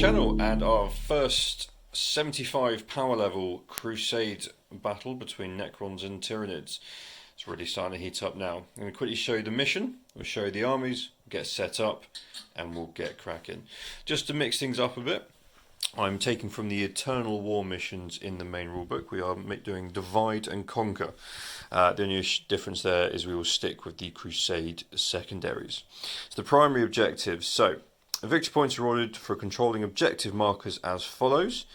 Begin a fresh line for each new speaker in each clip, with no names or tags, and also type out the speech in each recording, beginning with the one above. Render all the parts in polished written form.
channel and our first 75 power level Crusade battle between Necrons and Tyranids. It's really starting to heat up now. I'm going to quickly show you the mission, we'll show you the armies, get set up and we'll get cracking. Just to mix things up a bit, I'm taking from the Eternal War missions in the main rulebook. We are doing Divide and Conquer. The only difference there is we will stick with the Crusade secondaries. So the primary objectives. So victory points are ordered for controlling objective markers as follows.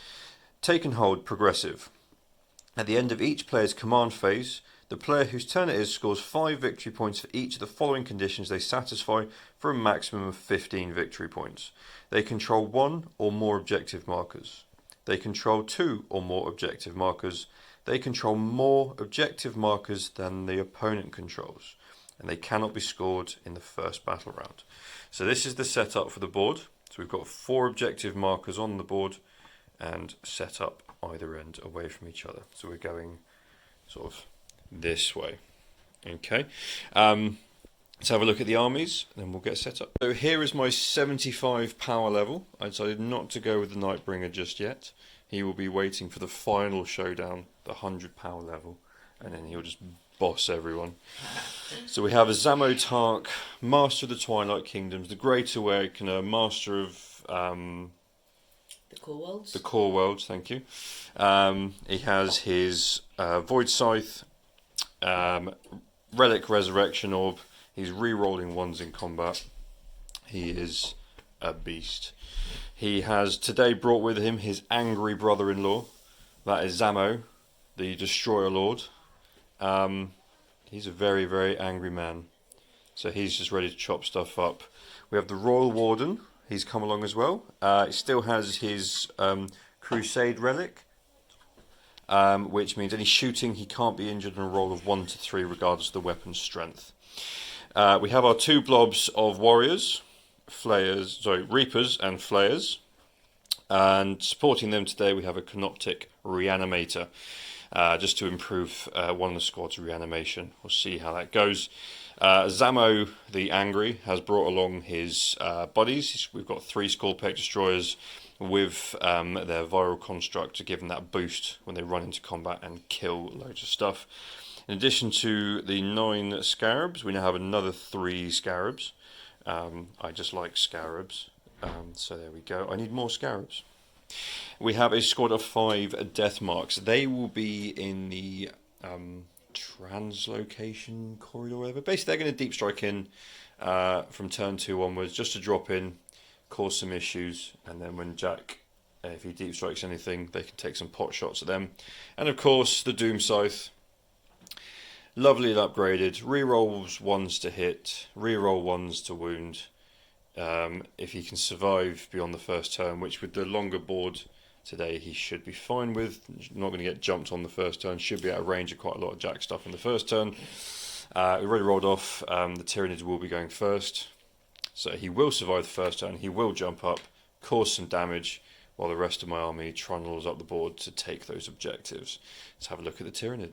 Take and hold progressive. At the end of each player's command phase, the player whose turn it is scores 5 victory points for each of the following conditions they satisfy for a maximum of 15 victory points. They control 1 or more objective markers. They control 2 or more objective markers. They control more objective markers than the opponent controls. And they cannot be scored in the first battle round. So this is the setup for the board. So we've got 4 objective markers on the board and set up either end away from each other. So we're going sort of this way. Okay. Let's have a look at the armies and then we'll get set up. So here is my 75 power level. I decided not to go with the Nightbringer just yet. He will be waiting for the final showdown, the 100 power level, and then he'll just boss everyone. So we have a Zamotark, Master of the Twilight Kingdoms, the Great Awakener, Master of
the Core Worlds.
The Core Worlds, thank you. He has his Void Scythe, Relic Resurrection Orb. He's re-rolling ones in combat. He is a beast. He has today brought with him his angry brother-in-law. That is Zamo, the Destroyer Lord. He's a very, very angry man. So he's just ready to chop stuff up. We have the Royal Warden. He's come along as well. He still has his Crusade Relic, which means any shooting he can't be injured on a roll of 1 to 3 regardless of the weapon's strength. We have our 2 blobs of warriors, Reapers and Flayers. And supporting them today we have a Canoptic Reanimator. Just to improve one of the squad's reanimation. We'll see how that goes. Zamo the Angry has brought along his buddies. We've got 3 Skullpeck Destroyers with their Viral Construct to give them that boost when they run into combat and kill loads of stuff. In addition to the 9 Scarabs, we now have another 3 Scarabs. I just like Scarabs, so there we go. I need more Scarabs. We have a squad of 5 Death Marks. They will be in the translocation corridor or whatever. Basically, they're going to deep strike in from turn 2 onwards, just to drop in, cause some issues, and then when Jack, if he deep strikes anything, they can take some pot shots at them. And of course, the Doom Scythe. Lovely and upgraded. Rerolls 1s to hit, reroll 1s to wound. If he can survive beyond the first turn, which with the longer board today he should be fine with. Not going to get jumped on the first turn. Should be out of range of quite a lot of Jack stuff in the first turn. We already rolled off. The Tyranids will be going first. So he will survive the first turn. He will jump up, cause some damage, while the rest of my army trundles up the board to take those objectives. Let's have a look at the Tyranid.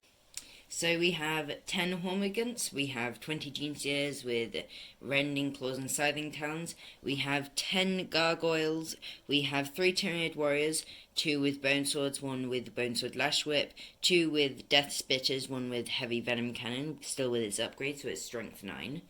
So we have 10 Hormigants, we have 20 Genesteers with Rending Claws and Scything Talons, we have 10 Gargoyles, we have 3 Tyranid Warriors, 2 with Bone Swords, 1 with Bone Sword Lash Whip, 2 with Death Spitters, 1 with Heavy Venom Cannon, still with its upgrade, so it's Strength 9.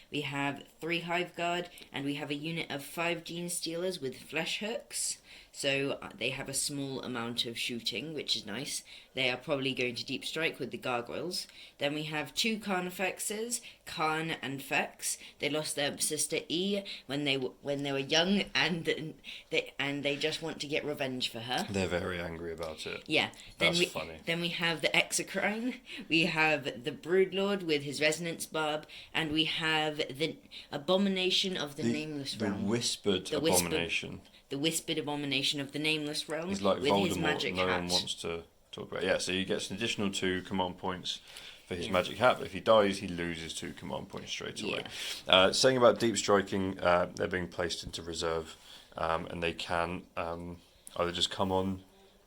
We have 3 Hive Guard, and we have a unit of 5 Gene Stealers with Flesh Hooks. So they have a small amount of shooting, which is nice. They are probably going to deep strike with the Gargoyles. Then we have 2 Carnifexes, Karn and Fex. They lost their sister E when they were young, and they just want to get revenge for her.
They're very angry about it.
Yeah.
That's funny.
Then we have the Exocrine. We have the Broodlord with his Resonance Barb, and we have the Abomination of the Nameless Realm.
The Whispered Abomination.
The Whispered Abomination of the Nameless Realm.
He's like
with
Voldemort,
his magic
no
hat.
one wants to talk about. Yeah, so he gets an additional 2 command points for his magic hat, but if he dies, he loses 2 command points straight away. Yeah. Saying about deep striking, they're being placed into reserve, and they can either just come on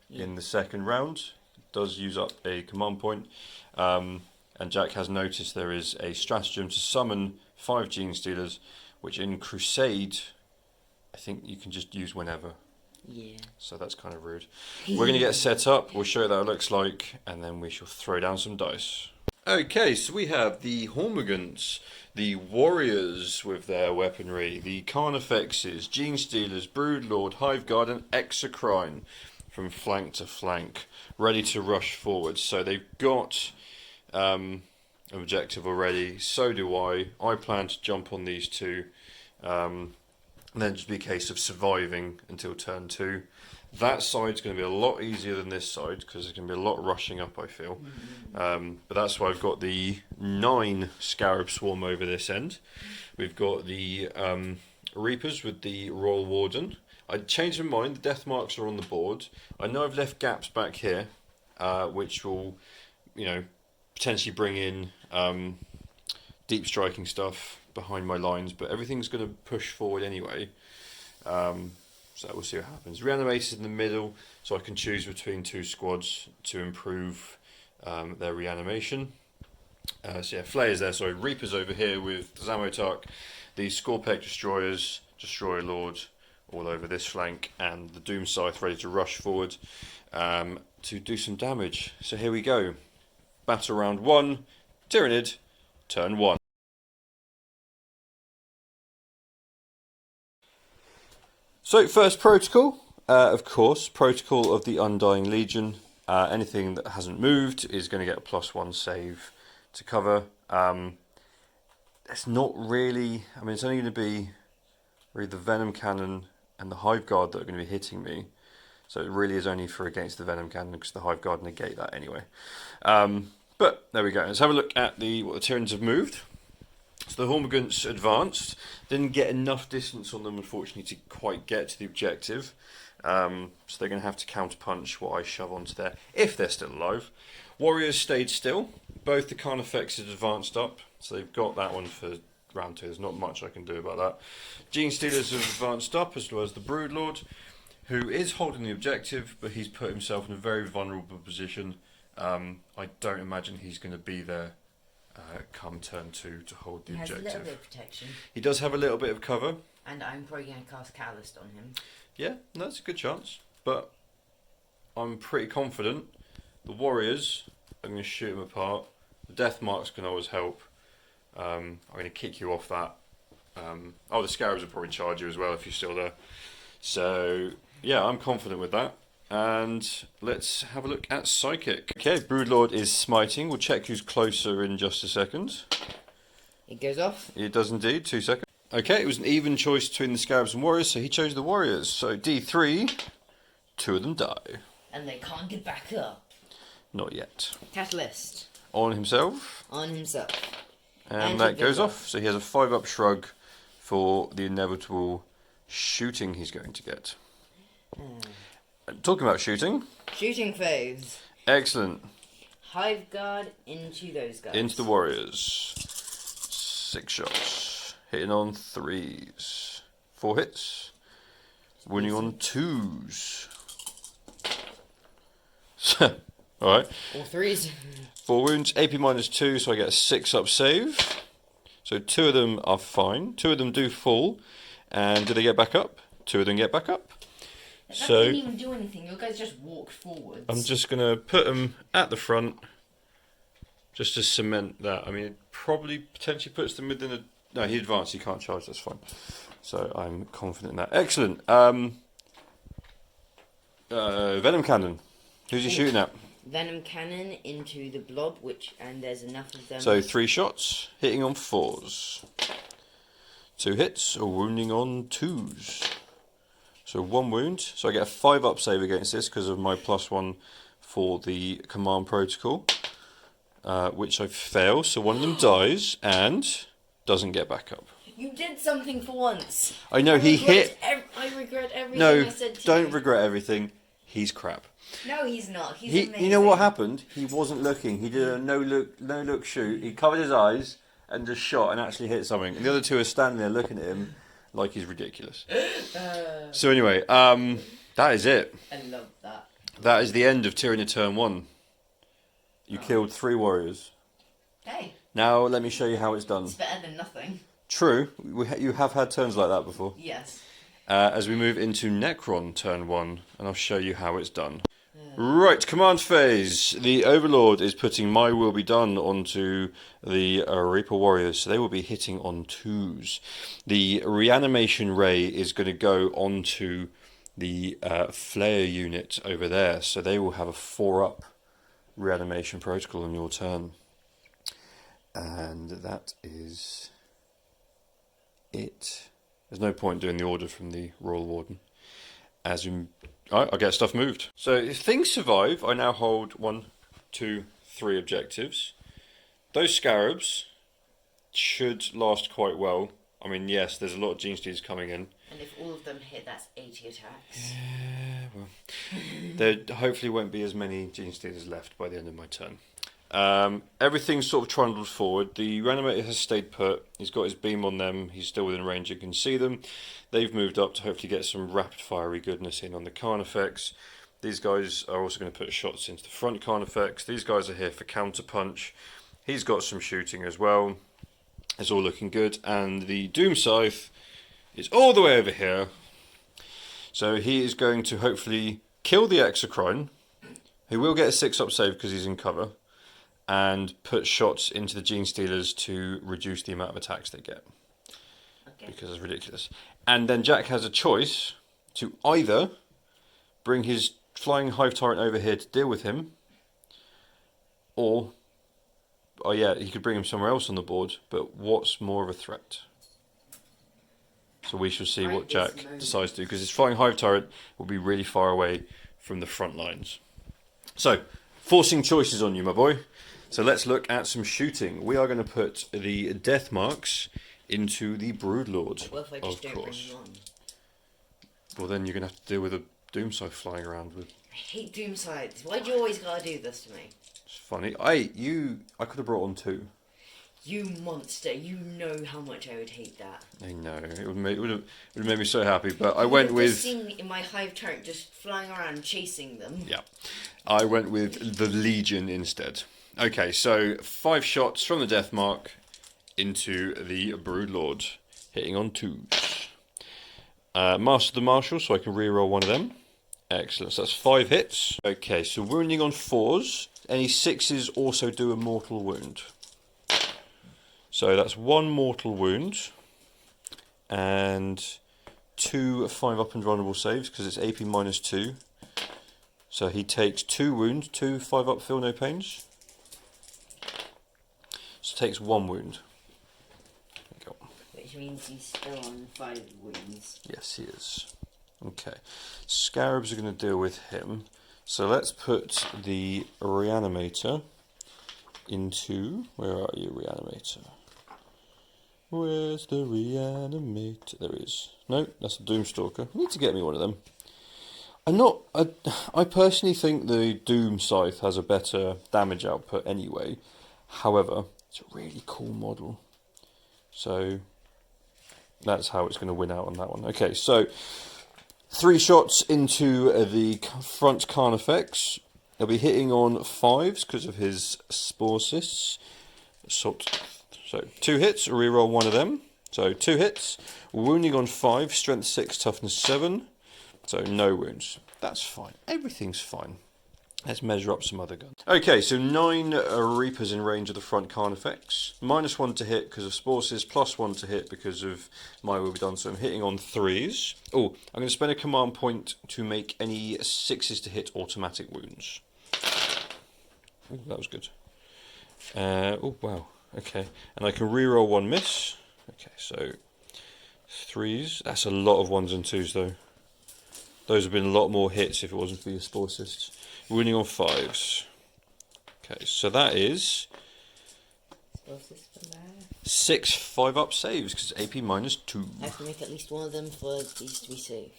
in the second round, does use up a command point, and Jack has noticed there is a stratagem to summon 5 Gene Stealers, which in Crusade I think you can just use whenever.
Yeah.
So that's kind of rude. We're going to get set up, we'll show you what that looks like, and then we shall throw down some dice. Okay, so we have the Hormigants, the Warriors with their weaponry, the Carnifexes, Gene Stealers, Broodlord, Hiveguard, and Exocrine from flank to flank, ready to rush forward. So they've got an objective already, so do I. I plan to jump on these two, and then just be a case of surviving until turn 2. That side's going to be a lot easier than this side because there's going to be a lot rushing up, I feel. But that's why I've got the 9 Scarab Swarm over this end. We've got the Reapers with the Royal Warden. I changed my mind, the death marks are on the board. I know I've left gaps back here, which will, potentially bring in deep striking stuff behind my lines, but everything's going to push forward anyway. So we'll see what happens. Reanimated in the middle, so I can choose between 2 squads to improve their reanimation. So yeah, Flayers there, sorry. Reapers over here with Zamotark, the Scorpec Destroyers, Destroyer Lord all over this flank, and the Doom Scythe ready to rush forward to do some damage. So here we go. Battle round 1, Tyranid, turn 1. So first protocol, of course, protocol of the Undying Legion. Anything that hasn't moved is going to get a +1 save to cover. It's not really, it's only going to be really the Venom Cannon and the Hive Guard that are going to be hitting me. So it really is only for against the Venom Cannon because the Hive Guard negate that anyway. But there we go. Let's have a look at what the Tyranids have moved. So the Hormigants advanced, didn't get enough distance on them unfortunately to quite get to the objective, so they're going to have to counterpunch what I shove onto there, if they're still alive. Warriors stayed still, both the Carnifexes advanced up, so they've got that one for round 2, there's not much I can do about that. Gene Stealers have advanced up, as well as the Broodlord, who is holding the objective, but he's put himself in a very vulnerable position. I don't imagine he's going to be there come turn 2 to hold the objective.
He has a little bit of protection.
He does have a little bit of cover.
And I'm probably going to cast Calloused on him.
Yeah, that's a good chance. But I'm pretty confident the Warriors are going to shoot him apart. The death marks can always help. I'm going to kick you off that. The Scarabs will probably charge you as well if you're still there. So, yeah, I'm confident with that. And let's have a look at Psychic. Okay, Broodlord is smiting. We'll check who's closer in just a second.
It goes off.
It does indeed, 2 seconds. Okay, it was an even choice between the Scarabs and Warriors, so he chose the Warriors. So D3, 2 of them die.
And they can't get back up.
Not yet.
Catalyst.
On himself.
On himself.
And that goes off. So he has a 5-up shrug for the inevitable shooting he's going to get. Talking about shooting.
Shooting phase.
Excellent.
Hive Guard into those guys.
Into the Warriors. 6 shots. Hitting on 3s. 4 hits. Winning on 2s. Alright.
All 3s.
4 wounds. AP -2, so I get a 6-up save. So 2 of them are fine. 2 of them do fall. And do they get back up? 2 of them get back up.
That didn't even do anything. Your guys just walked forwards.
I'm just going to put them at the front just to cement that. it probably potentially puts them within a... No, he advanced. He can't charge. That's fine. So I'm confident in that. Excellent. Venom Cannon. Who's he shooting at?
Venom Cannon into the blob, and there's enough of them.
So 3 shots, hitting on 4s. 2 hits, or wounding on 2s. So 1 wound. So I get a 5-up save against this because of my +1 for the command protocol, which I fail. So one of them dies and doesn't get back up.
You did something for once.
I know, he hit...
I regret everything
no,
I said to you.
don't regret everything. He's crap.
No, he's not. He's amazing.
You know what happened? He wasn't looking. He did a no-look shoot. He covered his eyes and just shot and actually hit something. And the other 2 are standing there looking at him like he's ridiculous. So anyway, that is it.
I love that.
That is the end of Tyranid turn 1. You killed 3 warriors.
Hey.
Now let me show you how it's done.
It's better than nothing.
True. You have had turns like that before.
Yes.
as we move into Necron turn 1, and I'll show you how it's done. Right, command phase. The Overlord is putting My Will Be Done onto the Reaper Warriors, so they will be hitting on 2s. The Reanimation Ray is going to go onto the Flayer unit over there, so they will have a 4-up Reanimation Protocol on your turn. And that is it. There's no point doing the order from the Royal Warden. As you, I get stuff moved. So if things survive, I now hold 1, 2, 3 objectives. Those Scarabs should last quite well. I mean, yes, there's a lot of Gene Steeds coming in.
And if all of them hit, that's 80 attacks.
Yeah, well, there hopefully won't be as many Gene Steeders left by the end of my turn. Everything's sort of trundled forward. The Reanimator has stayed put. He's got his beam on them. He's still within range. You can see them. They've moved up to hopefully get some rapid fiery goodness in on the Carnifex. These guys are also going to put shots into the front Carnifex. These guys are here for counter punch. He's got some shooting as well. It's all looking good. And the Doom Scythe is all the way over here. So he is going to hopefully kill the Exocrine, who will get a 6-up save because he's in cover, and put shots into the Gene Stealers to reduce the amount of attacks they get. Okay. Because it's ridiculous. And then Jack has a choice to either bring his Flying Hive Tyrant over here to deal with him, or, oh yeah, he could bring him somewhere else on the board, but what's more of a threat? So we shall see what Jack decides to do, because his Flying Hive Turret will be really far away from the front lines. So, forcing choices on you, my boy. So let's look at some shooting. We are going to put the Death Marks into the Broodlord,
well, if I just don't bring them on?
Well, then you're going to have to deal with a Doom Scythe flying around with.
I hate Doom Scythes. Why do you always gotta do this to me?
It's funny. I could have brought on 2.
You monster, you know how much I would hate that.
I know, it would have made me so happy, but I went with...
seen in my Hive Turret just flying around chasing them.
Yeah, I went with the Legion instead. Okay, so 5 shots from the Death Mark into the Broodlord, hitting on 2s. Master the Marshal, so I can reroll one of them. Excellent, so that's 5 hits. Okay, so wounding on 4s. Any 6s also do a mortal wound. So that's 1 mortal wound and 2 5-up and vulnerable saves because it's AP -2. So he takes 2 wounds, 2 5-up feel no pains. So takes 1 wound. There you go.
Which means he's still on 5 wounds.
Yes, he is. Okay. Scarabs are going to deal with him. So let's put the Reanimator into... Where are you, Reanimator? Where's the Reanimator? There he is. No, that's the Doomstalker. I need to get me one of them. I personally think the Doom Scythe has a better damage output anyway. However, it's a really cool model. So that's how it's going to win out on that one. Okay, so 3 shots into the front Carnifex. He'll be hitting on 5s because of his Spore Cysts. So 2 hits, reroll 1 of them. So 2 hits, wounding on 5, strength 6, toughness 7. So no wounds. That's fine. Everything's fine. Let's measure up some other guns. Okay, so 9 Reapers in range of the front Carnifex. -1 to hit because of Spore Cysts, +1 to hit because of My Will Be Done. So I'm hitting on 3s. Oh, I'm going to spend a command point to make any 6s to hit automatic wounds. Ooh, that was good. Oh, wow. Okay, and I can reroll 1 miss. Okay, so 3s. That's a lot of 1s and 2s though. Those have been a lot more hits if it wasn't for your Spore Cysts. Wounding on 5s. Okay, so that is 6 5-up saves because it's AP -2.
I have to make at least one of them for these to be safe.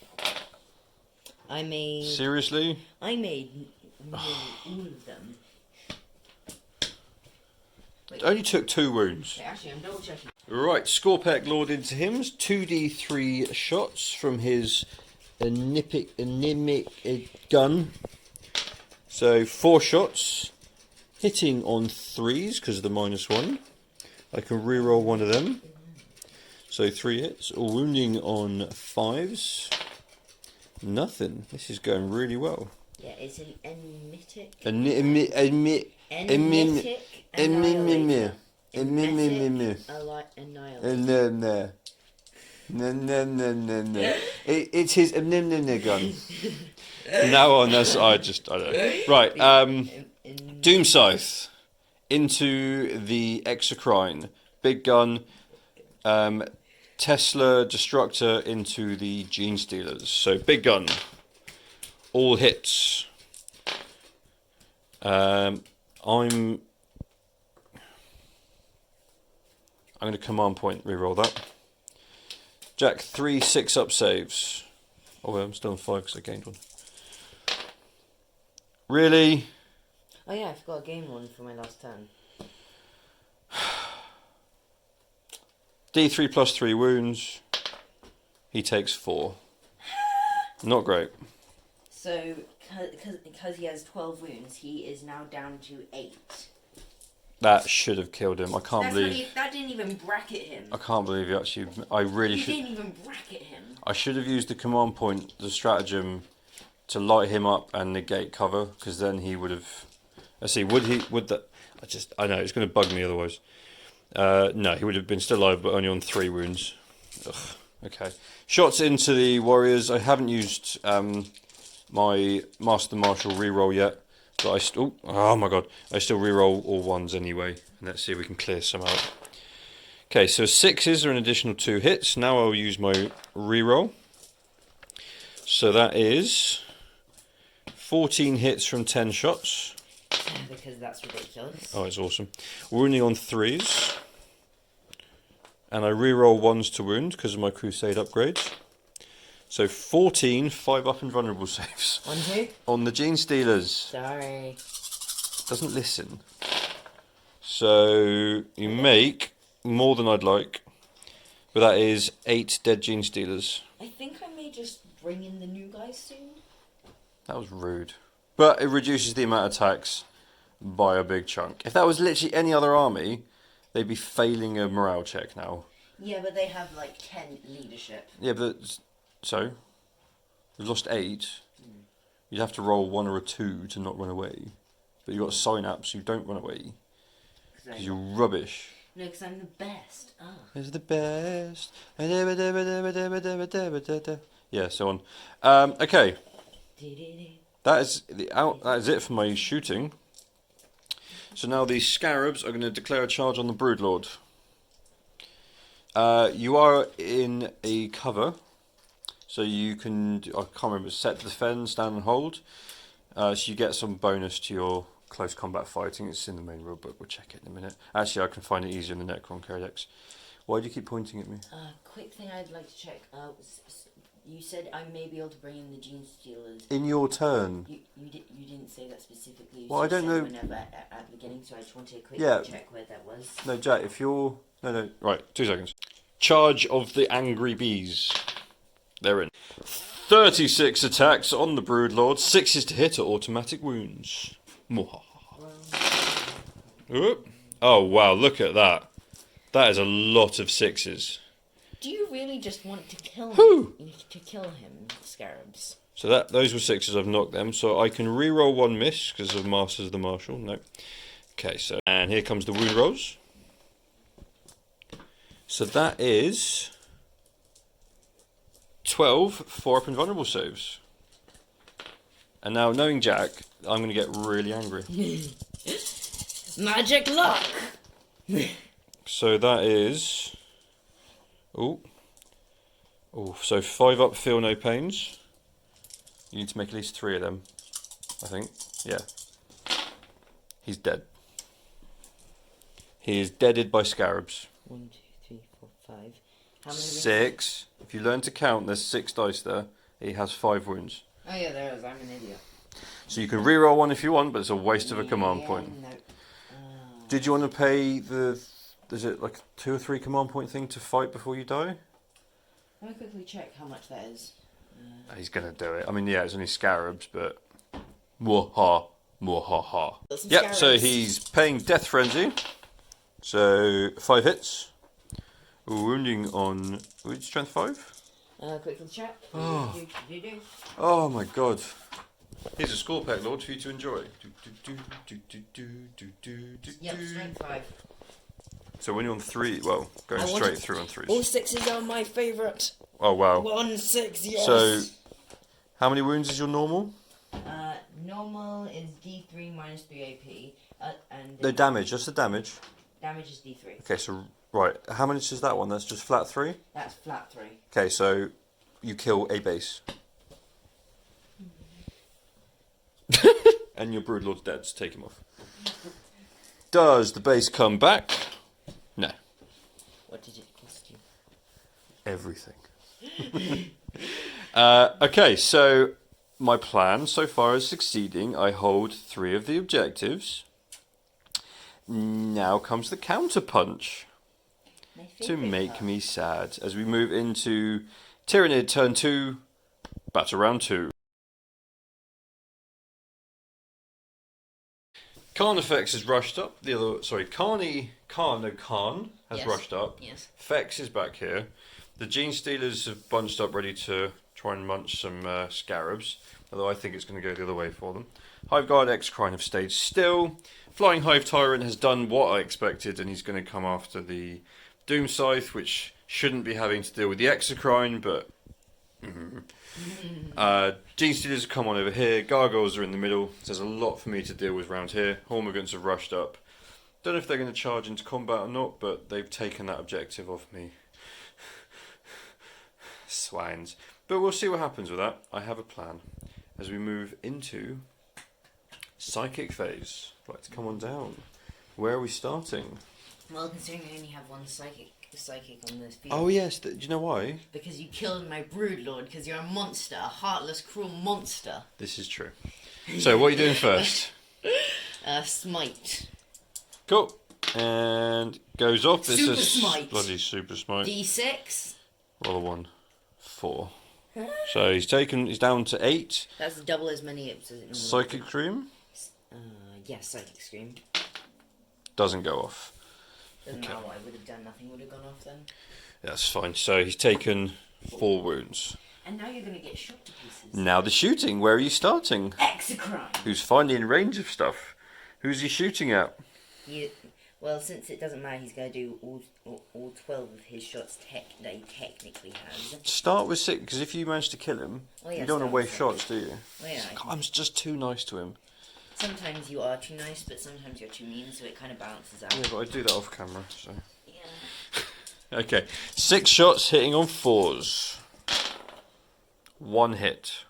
Seriously?
I made all of them.
It only took 2 wounds.
Okay, actually, I'm double checking.
Right, Scorpec Lord into him. 2d3 shots from his anemic gun. So 4 shots, hitting on 3s because of the -1. I can reroll 1 of them. So 3 hits, all wounding on 5s. Nothing. This is going really well.
Yeah, it's an emetic.
Emetic
Annihilator.
It's his gun. From now on, that's I don't know. Right, Doom Scythe into the Exocrine, big gun. Tesla Destructor into the Gene Stealers. So big gun, all hits. I'm going to command point reroll that. Jack 3 6-up saves. Oh well, I'm still on 5 because I gained one. Really?
Oh yeah, I forgot to gain one for my last turn.
D3 plus 3 wounds. He takes 4. Not great.
So, because he has 12 wounds, he is now down to 8.
That should have killed him. I can't believe
that didn't even bracket him.
I can't believe you actually. I really should.
Didn't even bracket him.
I should have used the command point, the stratagem, to light him up and negate cover, because then he would have. Let's see. Would he? Would that? I know it's going to bug me otherwise. No, he would have been still alive, but only on 3 wounds. Ugh, okay. Shots into the warriors. I haven't used my Master Martial reroll yet, but oh my god, I still reroll all 1s anyway. And let's see if we can clear some out. Okay, so 6s are an additional 2 hits. Now I'll use my reroll. So that is 14 hits from 10 shots.
Because that's ridiculous.
Oh, it's awesome. Wounding on 3s. And I reroll 1s to wound because of my Crusade upgrades. So 14 5-up and vulnerable saves.
On who?
On the Gene Stealers.
Sorry.
Doesn't listen. So you make more than I'd like. But that is 8 dead Gene Stealers.
I think I may just bring in the new guys soon.
That was rude. But it reduces the amount of attacks by a big chunk. If that was literally any other army, they'd be failing a morale check now.
Yeah, but they have like 10 leadership.
Yeah, but so we've lost 8. You'd have to roll 1 or a 2 to not run away. But you've got synapse, so you don't run away. Because you're rubbish.
No, because I'm the best. Oh.
Is the best. Yeah, so on. Okay. That is it for my shooting. So now the Scarabs are going to declare a charge on the Broodlord. You are in a cover, so you can, I can't remember, set, defend, stand and hold. So you get some bonus to your close combat fighting. It's in the main rulebook, we'll check it in a minute. Actually, I can find it easier in the Necron Codex. Why do you keep pointing at me?
Quick thing I'd like to check. You said I may be able to bring in the Gene Stealers.
In your turn.
You didn't say that specifically.
Well, I don't know.
Whenever at the beginning, so I just wanted to quickly check where that was.
No, Jack, if you're... No, right, 2 seconds. Charge of the Angry Bees. They're in. 36 attacks on the Broodlord. 6s to hit are automatic wounds. Oop. Oh, wow, look at that. That is a lot of 6s.
Do you really just want to kill him?
Who?
To kill him, Scarabs.
So those were 6s, I've knocked them. So I can reroll 1 miss because of Masters of the Martial. No. Okay, so... And here comes the wound rolls. So that is 12 4-up and vulnerable saves. And now, knowing Jack, I'm going to get really angry.
Magic luck!
So that is... so 5-up, feel no pains. You need to make at least 3 of them, I think. Yeah. He's dead. He is deaded by Scarabs.
1, 2, 3, 4, 5. How many?
6. If you learn to count, there's 6 dice there. He has 5 wounds.
Oh yeah, there is. I'm an idiot.
So you can reroll 1 if you want, but it's a waste of a command point.
No.
Did you want to pay the... Is it like 2 or 3 command point thing to fight before you die?
Let me quickly check how much that is.
He's going to do it. I mean, yeah, it's only Scarabs, but... Mwaha. Mwahaha. Yep, so he's paying Death Frenzy. So 5 hits. Wounding on strength 5.
Quick little chat.
Oh.
Do.
Oh my god. Here's a score pack, Lord, for you to enjoy.
Yep, strength 5.
So when you're on 3, well, going straight through on 3s.
All 6s are my favourite.
Oh wow.
1 6, yes.
So, how many wounds is your normal?
Normal is D3 minus 3 AP. And
The damage, just the damage.
damage is D3.
Okay, so, right, how much is that one? That's just flat 3?
That's flat 3.
Okay, so you kill a base. And your Broodlord's dead, so take him off. Does the base come back? No.
What did it cost you?
Everything. Okay, so my plan so far is succeeding. I hold 3 of the objectives. Now comes the counterpunch to make me sad as we move into Tyranid turn 2, battle round 2. Khan effects is rushed up. Khan has rushed up.
Yes.
Fex is back here. The Gene Stealers have bunched up ready to try and munch some scarabs, although I think it's going to go the other way for them. Hiveguard X-Crine have stayed still. Flying Hive Tyrant has done what I expected, and he's going to come after the Doom Scythe, which shouldn't be having to deal with the Exocrine, but... Gene Stealers have come on over here. Gargoyles are in the middle. There's a lot for me to deal with round here. Hormigans have rushed up. Don't know if they're going to charge into combat or not, but they've taken that objective off me. Swines. But we'll see what happens with that. I have a plan. As we move into Psychic phase. Right, come on down. Where are we starting?
Well, considering I only have 1 psychic on this field.
Oh yes, do you know why?
Because you killed my Broodlord, because you're a monster, a heartless, cruel monster.
This is true. So what are you doing first?
Smite.
Cool. And goes off. This
Super
is
smite.
bloody super smite.
D6.
Roll a 1. 4. So he's down to 8.
That's double as many as it normally
Psychic Scream
yes, Psychic Scream.
doesn't go off.
Doesn't matter what I would have done, nothing would have gone off then.
That's fine. So he's taken 4 wounds.
And now you're going to get shot to pieces.
Now the shooting. Where are you starting?
Exocrine.
Who's finally in range of stuff? Who's he shooting at?
Well, since it doesn't matter, he's going to do all 12 of his shots that he technically has.
Start with 6, because if you manage to kill him, you don't want to waste shots, do you?
Oh, yeah.
I'm just too nice to him.
Sometimes you are too nice, but sometimes you're too mean, so it kind of balances out.
Yeah, but I do that off camera, so...
Yeah.
Okay, 6 shots hitting on 4s. 1 hit.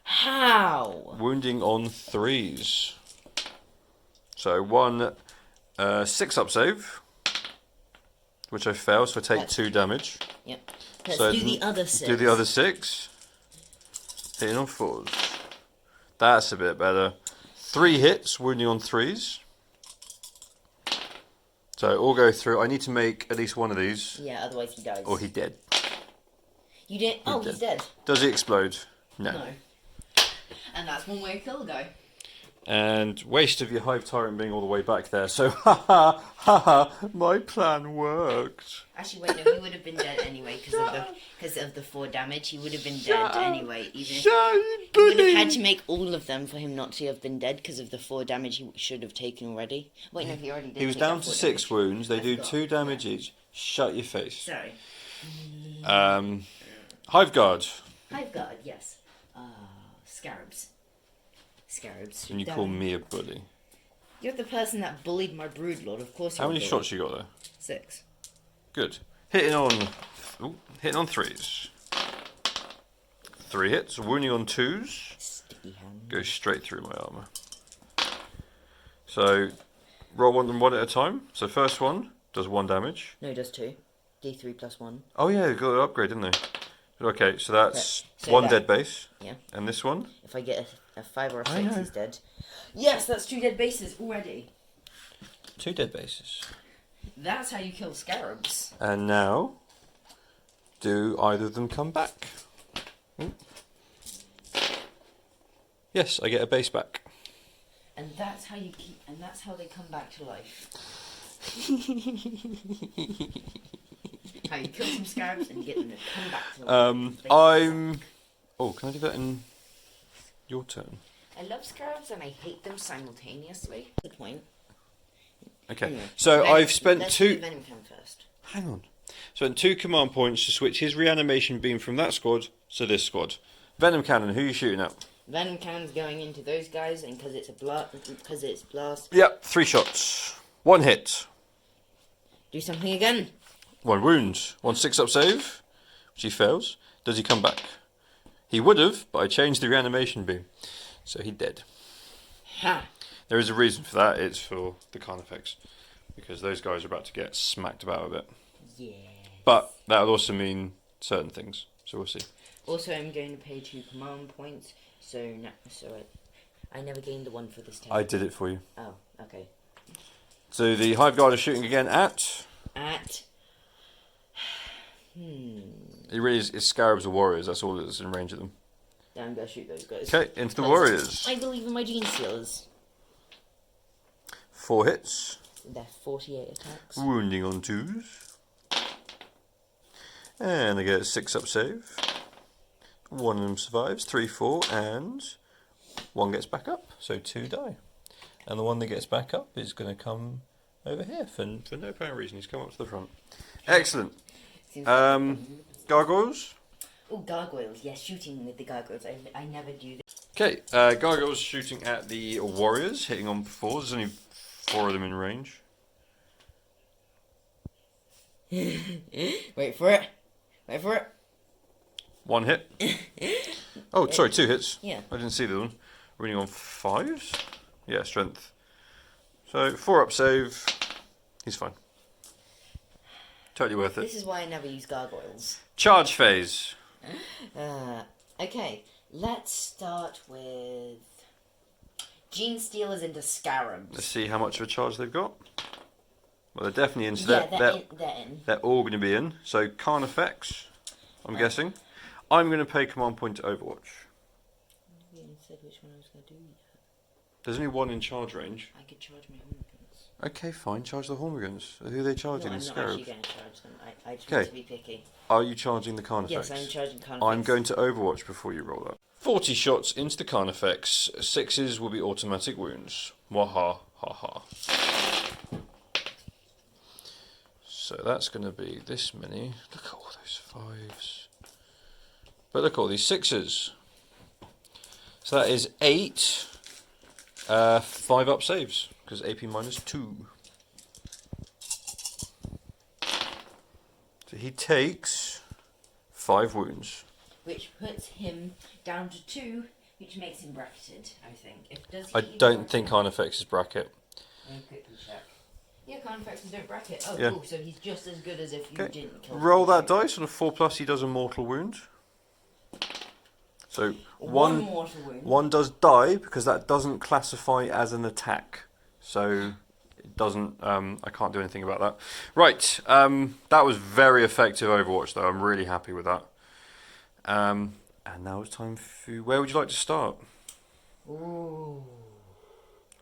How?
Wounding on 3s. So 1 6-up save, which I failed, so I take 2 damage.
Yep. Let's
So
do the other 6.
Do the other 6. Hitting on 4s. That's a bit better. 3 hits, wounding on 3s. So all go through. I need to make at least one of these.
Yeah, otherwise he dies.
Or he's dead.
You didn't? Oh, he's dead.
Does he explode? No.
No. And that's one way to kill a guy.
And waste of your Hive Tyrant being all the way back there. So, ha ha, my plan worked.
Actually, wait, no, he would have been dead anyway because of the 4 damage. He would have been dead anyway. Even if he would have had to make all of them for him not to have been dead because of the 4 damage he should have taken already. Wait, no, he already did.
He was
take
down
that
to
4
6
damage.
wounds. They do 2 damage each. Shut your face.
Sorry.
Hive Guard.
Hive Guard, yes. Scarabs. Scarabs.
And you call me a bully.
You're the person that bullied my Broodlord, of course.
How many shots you got there?
6.
Good. Hitting on 3s. 3 hits. Wounding on 2s.
Sticky hand.
Goes straight through my armour. So roll one at a time. So first one does 1 damage.
No, it does 2. D3 plus 1.
Oh yeah, got an upgrade, didn't they? Okay, so that's
So
1
that-
dead base.
Yeah.
And this one?
If I get a 5 or a
I
6,
know.
he's dead. Yes, that's 2 dead bases already.
2 dead bases.
That's how you kill scarabs.
And now, do either of them come back? Yes, I get a base back.
And that's how you keep. And that's how they come back to life. How you kill some scarabs and get them to come back to life.
Oh, can I do that in your turn?
I love scarabs and I hate them simultaneously. The point.
Okay,
Anyway,
so I've spent
let's
two...
do Venom Cam first.
Hang on. Spent 2 command points to switch his reanimation beam from that squad to this squad. Venom Cannon, who are you shooting at?
Venom Cannon's going into those guys, and because it's blast.
Yep, 3 shots. 1 hit.
Do something again.
1 wound. 1 6-up save, which he fails. Does he come back? He would have, but I changed the reanimation beam. So he's dead.
Ha!
There is a reason for that. It's for the Carnifex. Because those guys are about to get smacked about a bit.
Yeah.
But that would also mean certain things. So we'll see.
Also, I'm going to pay 2 command points, so I never gained the 1 for this time.
I did it for you.
Oh, okay.
So the Hive Guard is shooting again at... It really is, it's Scarabs or Warriors, that's all that's in range of them.
Yeah, I'm going to shoot those guys.
Okay, into the Warriors.
I believe in my Gene Stealers.
4 hits.
They're 48 attacks.
Wounding on 2s. And I get a 6-up save. 1 of them survives, 3, 4, and 1 gets back up, so 2 die. And the one that gets back up is going to come over here for no apparent reason. He's come up to the front. Excellent. Gargoyles?
Oh, gargoyles. Yes, shooting with the gargoyles. I never do this.
Okay, Gargoyles shooting at the Warriors, hitting on 4s. There's only 4 of them in range.
Wait for it. Wait for it.
1 hit. Oh, sorry, 2 hits.
Yeah.
I didn't see the one. Running on 5s? Yeah, strength. So, 4-up save. He's fine. Totally worth it.
This is why I never use gargoyles.
Charge phase.
Okay, let's start with Gene Stealers into Scarabs.
Let's see how much of a charge they've got. Well, they're definitely in. So
Yeah, they're in.
They're all going to be in. So, Carnifex, I'm guessing. I'm going to pay command point to Overwatch.
We haven't said which one I was going to do yet.
There's only 1 in charge range.
I could charge my Hormigans.
Okay, fine. Charge the Hormigans. Who are they charging?
No, I'm
the
not
Scarabs?
actually going to charge them. I just want to be picky.
Are you charging the Carnifex?
Yes, I'm charging Carnifex.
I'm going to Overwatch before you roll that. 40 shots into the Carnifex. 6s will be automatic wounds. Waha, ha ha. So that's going to be this many. Look at all those 5s. But look at all these 6s. So that is 8 5-up saves, because AP minus 2. So he takes 5 wounds.
Which puts him down to 2, which makes him bracketed, I think.
I don't think Carnifex is bracket.
Let me quickly check. Yeah, Carnifexes don't bracket. Oh,
Yeah.
cool, so he's just as good as if you didn't kill him.
Roll that dice. On a 4+, he does a mortal wound. So
One mortal wound.
1 does die, because that doesn't classify as an attack. So it doesn't. I can't do anything about that. Right. That was very effective Overwatch, though. I'm really happy with that. And now it's time for. Where would you like to start?
Ooh.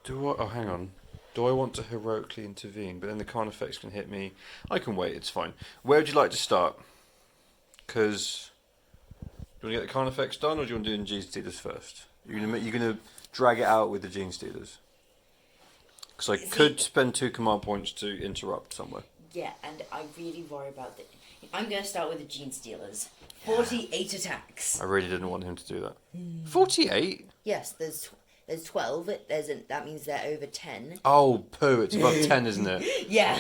Oh, hang on. Do I want to heroically intervene? But then the Carnifex can hit me. I can wait. It's fine. Where would you like to start? Because. Do you want to get the Carnifex done, or do you want to do the Gene Stealers first? You're gonna drag it out with the Gene Stealers. Because I could spend 2 command points to interrupt somewhere.
Yeah, and I really worry about that. I'm going to start with the Gene Stealers. 48 attacks.
I really didn't want him to do that. 48?
Yes, there's 12. That means they're over 10.
Oh, poo! It's above 10, isn't it?
Yeah.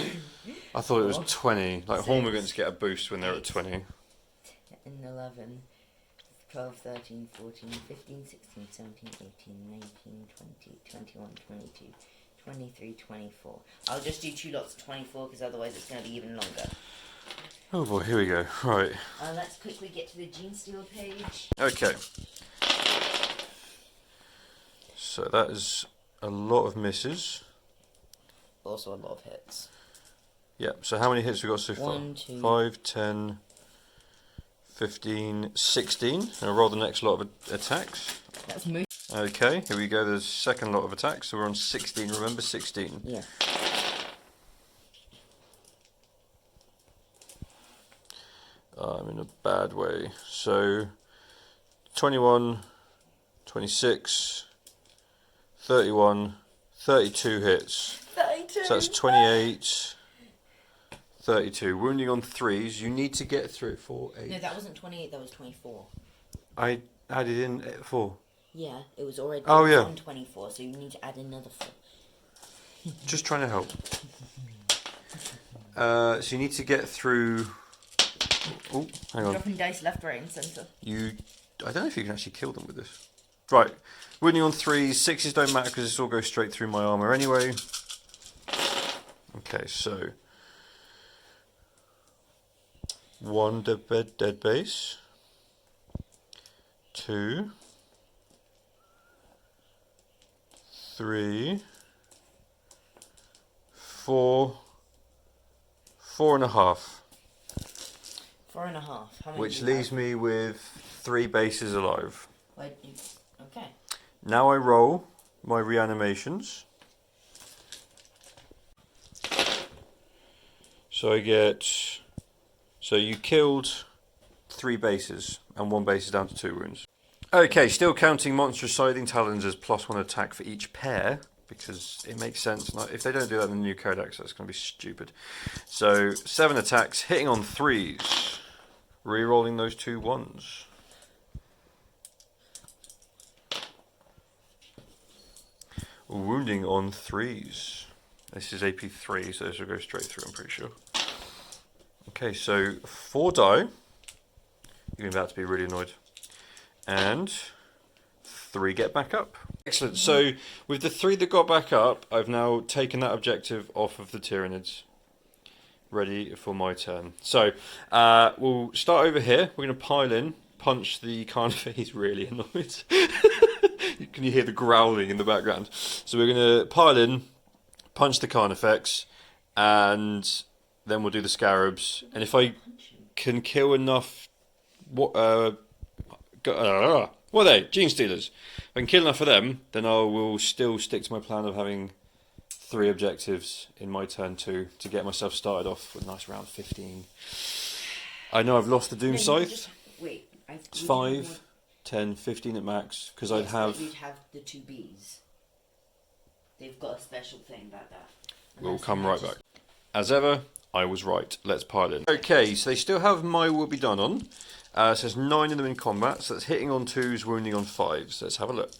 I thought it was 20. Like
Six,
Hormigans get a boost when they're at 20.
And 11. 12, 13, 14, 15, 16, 17, 18, 19, 20, 21, 22, 23, 24. I'll just do 2 lots of 24 because otherwise it's going to be even longer.
Oh boy, here we go. Right.
Let's quickly get to the Gene Steal page.
Okay. So that is a lot of misses.
Also a lot of hits.
Yep, so how many hits we got so far?
1, 2,
5, 10, 15, 16. I'll roll the next lot of attacks.
That's me.
Okay, here we go, the second lot of attacks. So we're on 16, remember 16.
Yeah.
I'm in a bad way. So 21, 26, 31, 32 hits.
32.
So that's 28, 32. Wounding on 3s. You need to get through it for 8.
No, that wasn't 28, that was 24.
I added in 4.
Yeah, it was already
yeah.
on 24, so you need to add another 4.
Just trying to help. So you need to get through... Oh, hang on.
Dropping dice left, right and centre.
I don't know if you can actually kill them with this. Right. Wounding on 3s. 6s don't matter because this all goes straight through my armour anyway. Okay, so... 1 dead base. 2. 3. 4. 4.5.
4.5. How many
Which
do you
leaves
have?
me with 3 bases alive.
Okay.
Now I roll my reanimations. So I get... So you killed 3 bases, and 1 base is down to 2 wounds. Okay, still counting monstrous scything talons as +1 attack for each pair, because it makes sense. If they don't do that in the new codex, that's going to be stupid. So 7 attacks, hitting on 3s, re-rolling those 2 1s. Wounding on 3s. This is AP 3, so this will go straight through, I'm pretty sure. Okay, so 4 die. You're about to be really annoyed. And 3 get back up. Excellent. So with the 3 that got back up, I've now taken that objective off of the Tyranids. Ready for my turn. So we'll start over here. We're going to pile in, punch the Carnifex. He's really annoyed. Can you hear the growling in the background? So we're going to pile in, punch the Carnifex, and then we'll do the Scarabs. And if I can kill enough... what are they? Gene Stealers. If I can kill enough of them, then I will still stick to my plan of having 3 objectives in my turn 2 to get myself started off with a nice round 15. I know I've lost the Doom Scythe.
Wait,
It's 5, 10, 15 at max, because I'd have...
You'd have the 2 Bs. They've got a special thing about that.
We'll come right back. As ever, I was right. Let's pile in. Okay, so they still have My Will Be Done on. It says 9 of them in combat, so that's hitting on 2s, wounding on 5s. Let's have a look.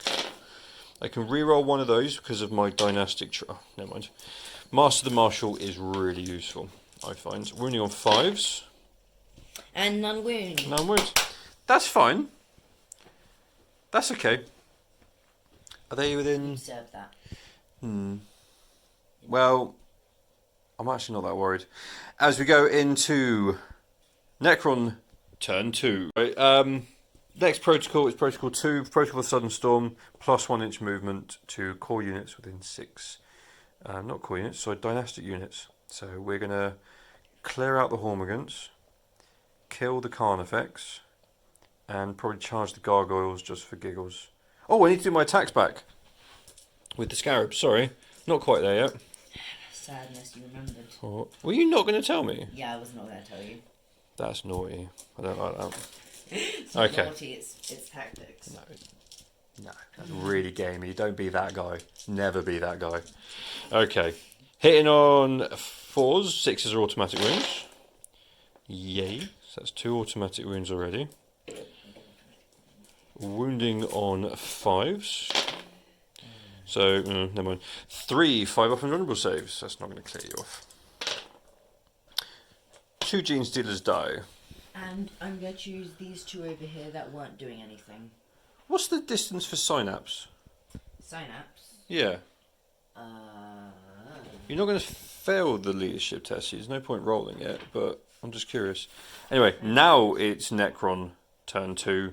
I can reroll one of those because of my dynastic... oh, never mind. Master the Martial is really useful, I find. Wounding on 5s.
And none wound.
None wounds. That's fine. That's okay. Are they within...
You serve that.
Well, I'm actually not that worried. As we go into Necron turn 2. Right, next protocol is Protocol 2, Protocol of Sudden Storm, plus 1 inch movement to core units within 6. Not core units, sorry, dynastic units. So we're going to clear out the Hormigants, kill the Carnifex, and probably charge the Gargoyles just for giggles. Oh, I need to do my attacks back with the Scarabs, sorry. Not quite there yet.
Sadness, you remembered.
Oh, were you not going to tell me?
Yeah, I was not going to tell you.
That's naughty. I don't like that.
It's not
Okay.
naughty, it's tactics.
No, that's really gamey. Don't be that guy. Never be that guy. Okay. Hitting on 4s, 6s are automatic wounds. Yay. So that's 2 automatic wounds already. Wounding on 5s. So, never mind. 3 5 off invulnerable saves. That's not going to clear you off. 2 Gene Stealers die.
And I'm going to choose these 2 over here that weren't doing anything.
What's the distance for Synapse?
Synapse?
Yeah.
Uh...
You're not going to fail the leadership test. There's no point rolling it, but I'm just curious. Anyway, now it's Necron turn 2,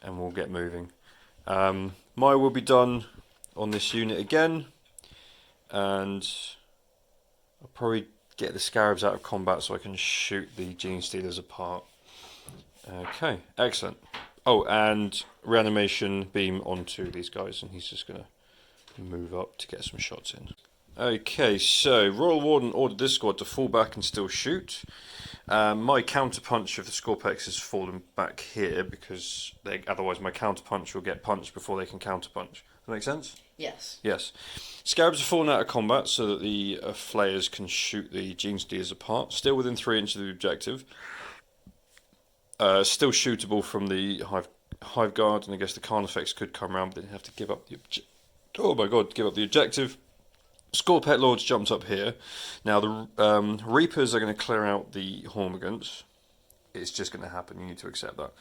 and we'll get moving. My will be done on this unit again, and I'll probably get the Scarabs out of combat so I can shoot the Gene Stealers apart. Okay, excellent. Oh, and reanimation beam onto these guys, and he's just going to move up to get some shots in. Okay, so Royal Warden ordered this squad to fall back and still shoot. My counterpunch of the Scorpex has fallen back here because otherwise my counterpunch will get punched before they can counterpunch. Does that make sense?
Yes.
Yes. Scarabs are fallen out of combat so that the flayers can shoot the Gene Stealers apart. Still within 3 inches of the objective. Still shootable from the Hive Guard, and I guess the Carnifex could come around, but they have to give up the give up the objective. Scorpet Lords jumped up here. Now the Reapers are going to clear out the Hormigants. It's just going to happen. You need to accept that.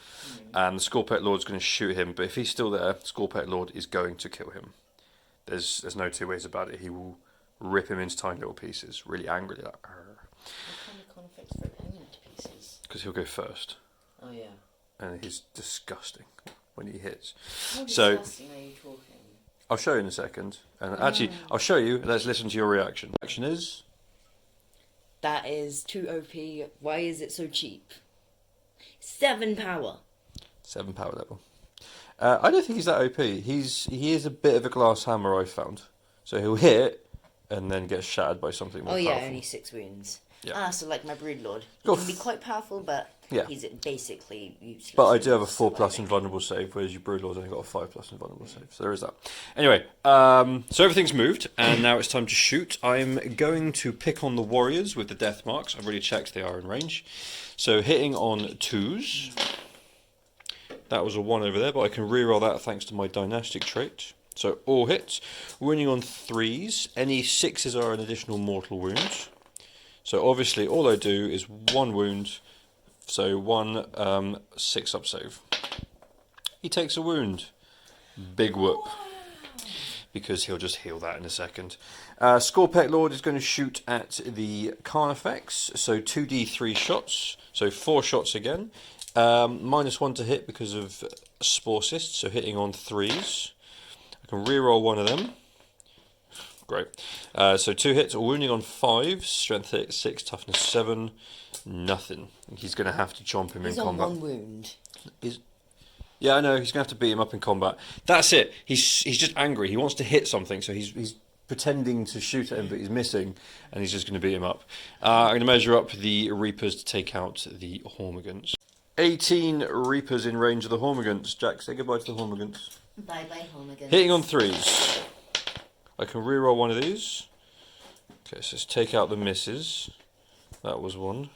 And the Scorpet Lord's going to shoot him, but if he's still there, Scorpet Lord is going to kill him. There's no two ways about it. He will rip him into tiny little pieces, really angrily. Like,
What kind of Carnifex rip him into pieces?
because he'll go first.
Oh yeah.
And he's disgusting when he hits.
How
So
disgusting are you talking?
I'll show you in a second. And actually, I'll show you. Let's listen to your reaction. Reaction is...
That is too OP. Why is it so cheap? 7 power.
7 power level. I don't think he's that OP. He is a bit of a glass hammer, I found. So he'll hit and then get shattered by something more powerful.
Only 6 wounds.
Yeah.
So like my Broodlord. He
Go
can be quite powerful, but
Yeah.
he's basically useless.
But I do have a 4+
Surviving.
invulnerable save, whereas your Broodlord's only got a 5+ invulnerable save. So there is that. Anyway, so everything's moved, and now it's time to shoot. I'm going to pick on the warriors with the death marks. I've already checked they are in range. So hitting on 2s. That was a 1 over there, but I can reroll that thanks to my dynastic trait. So all hits. Wounding on 3s. Any 6s are an additional mortal wound. So obviously all I do is 1 wound. So 1 6-up save. He takes a wound. Big whoop. Because he'll just heal that in a second. Scorpet Lord is going to shoot at the Carnifex. So 2d3 shots. So 4 shots again. -1 to hit because of Spore Cyst. So hitting on 3s. I can reroll 1 of them. Great. So 2 hits, wounding on 5, strength 6, toughness 7, nothing. He's going to have to chomp him in combat.
He's on 1 wound.
Yeah, I know. He's going to have to beat him up in combat. That's it. He's just angry. He wants to hit something, so he's pretending to shoot at him, but he's missing, and he's just going to beat him up. I'm going to measure up the Reapers to take out the Hormigants. 18 Reapers in range of the Hormigants. Jack, say goodbye to the Hormigants.
Bye bye, Hormigans.
Hitting on 3s. I can reroll 1 of these. Okay, so let's take out the misses. That was 1.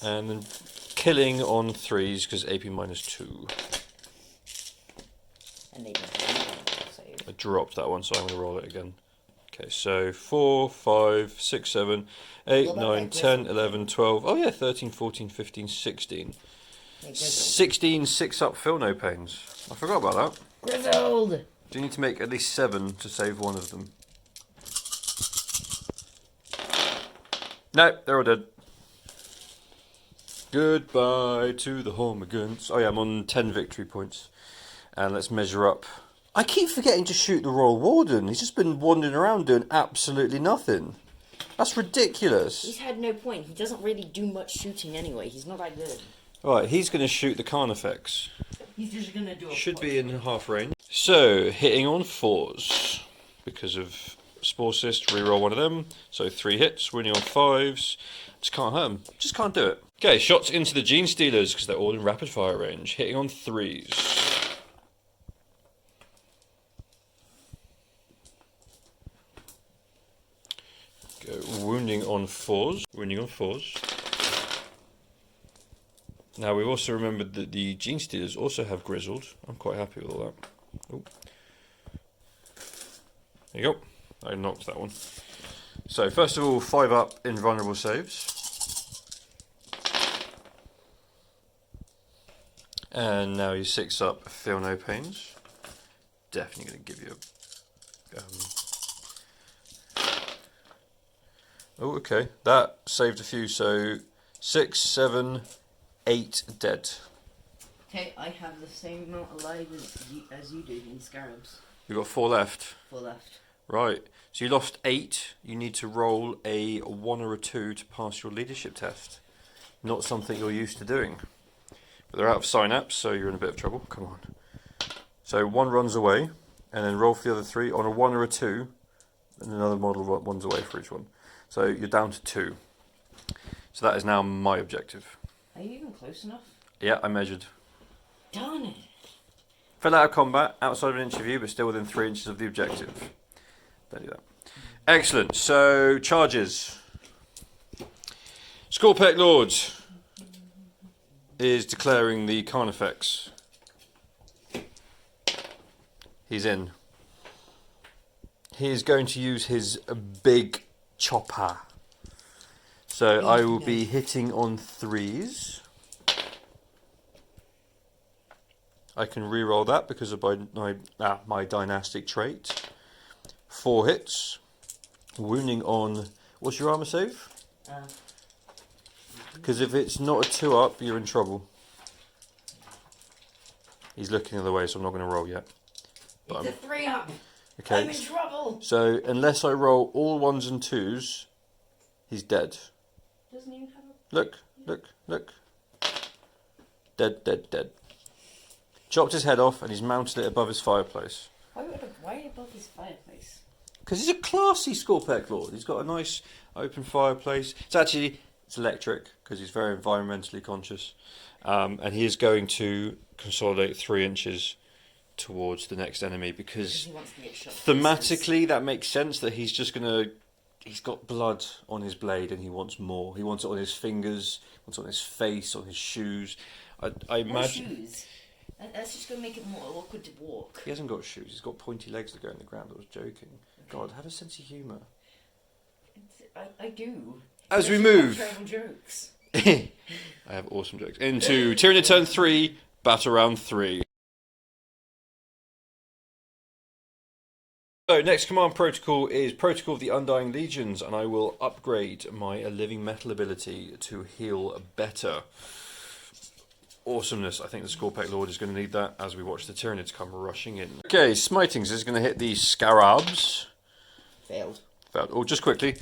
And then killing on 3s because AP -2.
And they don't save.
I dropped that one, so I'm going to roll it again. Okay, so 4, 5, 6, 7, 8, 9, 10, 11, 12. Oh yeah, 13, 14, 15, 16. 16 6-up fill no pains. I forgot about that.
Grizzled!
Do you need to make at least 7 to save 1 of them? No, they're all dead. Goodbye to the Hormigants. Oh yeah, I'm on 10 victory points. And let's measure up. I keep forgetting to shoot the Royal Warden. He's just been wandering around doing absolutely nothing. That's ridiculous.
He's had no point. He doesn't really do much shooting anyway. He's not that good.
Right, he's going to shoot the Carnifex.
He's just going to do a
Should be in half range. So, hitting on 4s. Because of Spore Cyst, reroll 1 of them. So 3 hits, winning on 5s. Just can't hurt him. Just can't do it. Okay, shots into the Gene Stealers because they're all in rapid fire range. Hitting on 3s. Go wounding on 4s. Wounding on 4s. Now we've also remembered that the Gene Stealers also have Grizzled. I'm quite happy with all that. Oh. There you go. I knocked that one. So first of all, 5-up invulnerable saves. And now your 6-up feel no pains. Definitely going to give you a... Oh, okay. That saved a few, so 6, 7, 8 dead.
Okay, I have the same amount alive as you do in Scarabs.
You've got 4 left.
4 left.
Right. So you lost 8. You need to roll a 1 or a 2 to pass your leadership test. Not something you're used to doing. But they're out of synapse, so you're in a bit of trouble. Come on. So 1 runs away, and then roll for the other 3. On a 1 or a 2, and another model one's away for each one. So you're down to 2. So that is now my objective.
Are you even close enough?
Yeah, I measured.
Darn it.
Fell out of combat, outside of an inch of you, but still within 3 inches of the objective. Don't do that. Excellent. So, charges. Scorpec Lord is declaring the Carnifex. He's in. He is going to use his big chopper. So I will be hitting on 3s. I can reroll that because of my dynastic trait. 4 hits. Wounding on... What's your armor save? Because if it's not a 2-up, you're in trouble. He's looking the other way, so I'm not going to roll yet.
But it's a 3-up.
Okay.
I'm in trouble.
So unless I roll all 1s and 2s, he's dead.
Doesn't even have
Look. Dead. Chopped his head off and he's mounted it above his fireplace.
Why above his fireplace?
Because he's a classy Scorpec Lord. He's got a nice open fireplace. It's electric because he's very environmentally conscious. And he is going to consolidate 3 inches towards the next enemy because
He wants to get shot.
thematically that makes sense that he's just going to... He's got blood on his blade and he wants more. He wants it on his fingers, wants it on his face, on his shoes. I imagine...
shoes? That's just going to make it more awkward to walk.
He hasn't got shoes, he's got pointy legs that go in the ground. I was joking. God, have a sense of humour.
I do.
As we move...
Terrible jokes.
I have awesome jokes. Into Tyranid turn 3, battle round 3. So, next command protocol is Protocol of the Undying Legions, and I will upgrade my Living Metal ability to heal better. Awesomeness. I think the Scorpec Lord is going to need that as we watch the Tyranids come rushing in. Okay, Smitings is going to hit the Scarabs.
Failed.
Oh, just quickly.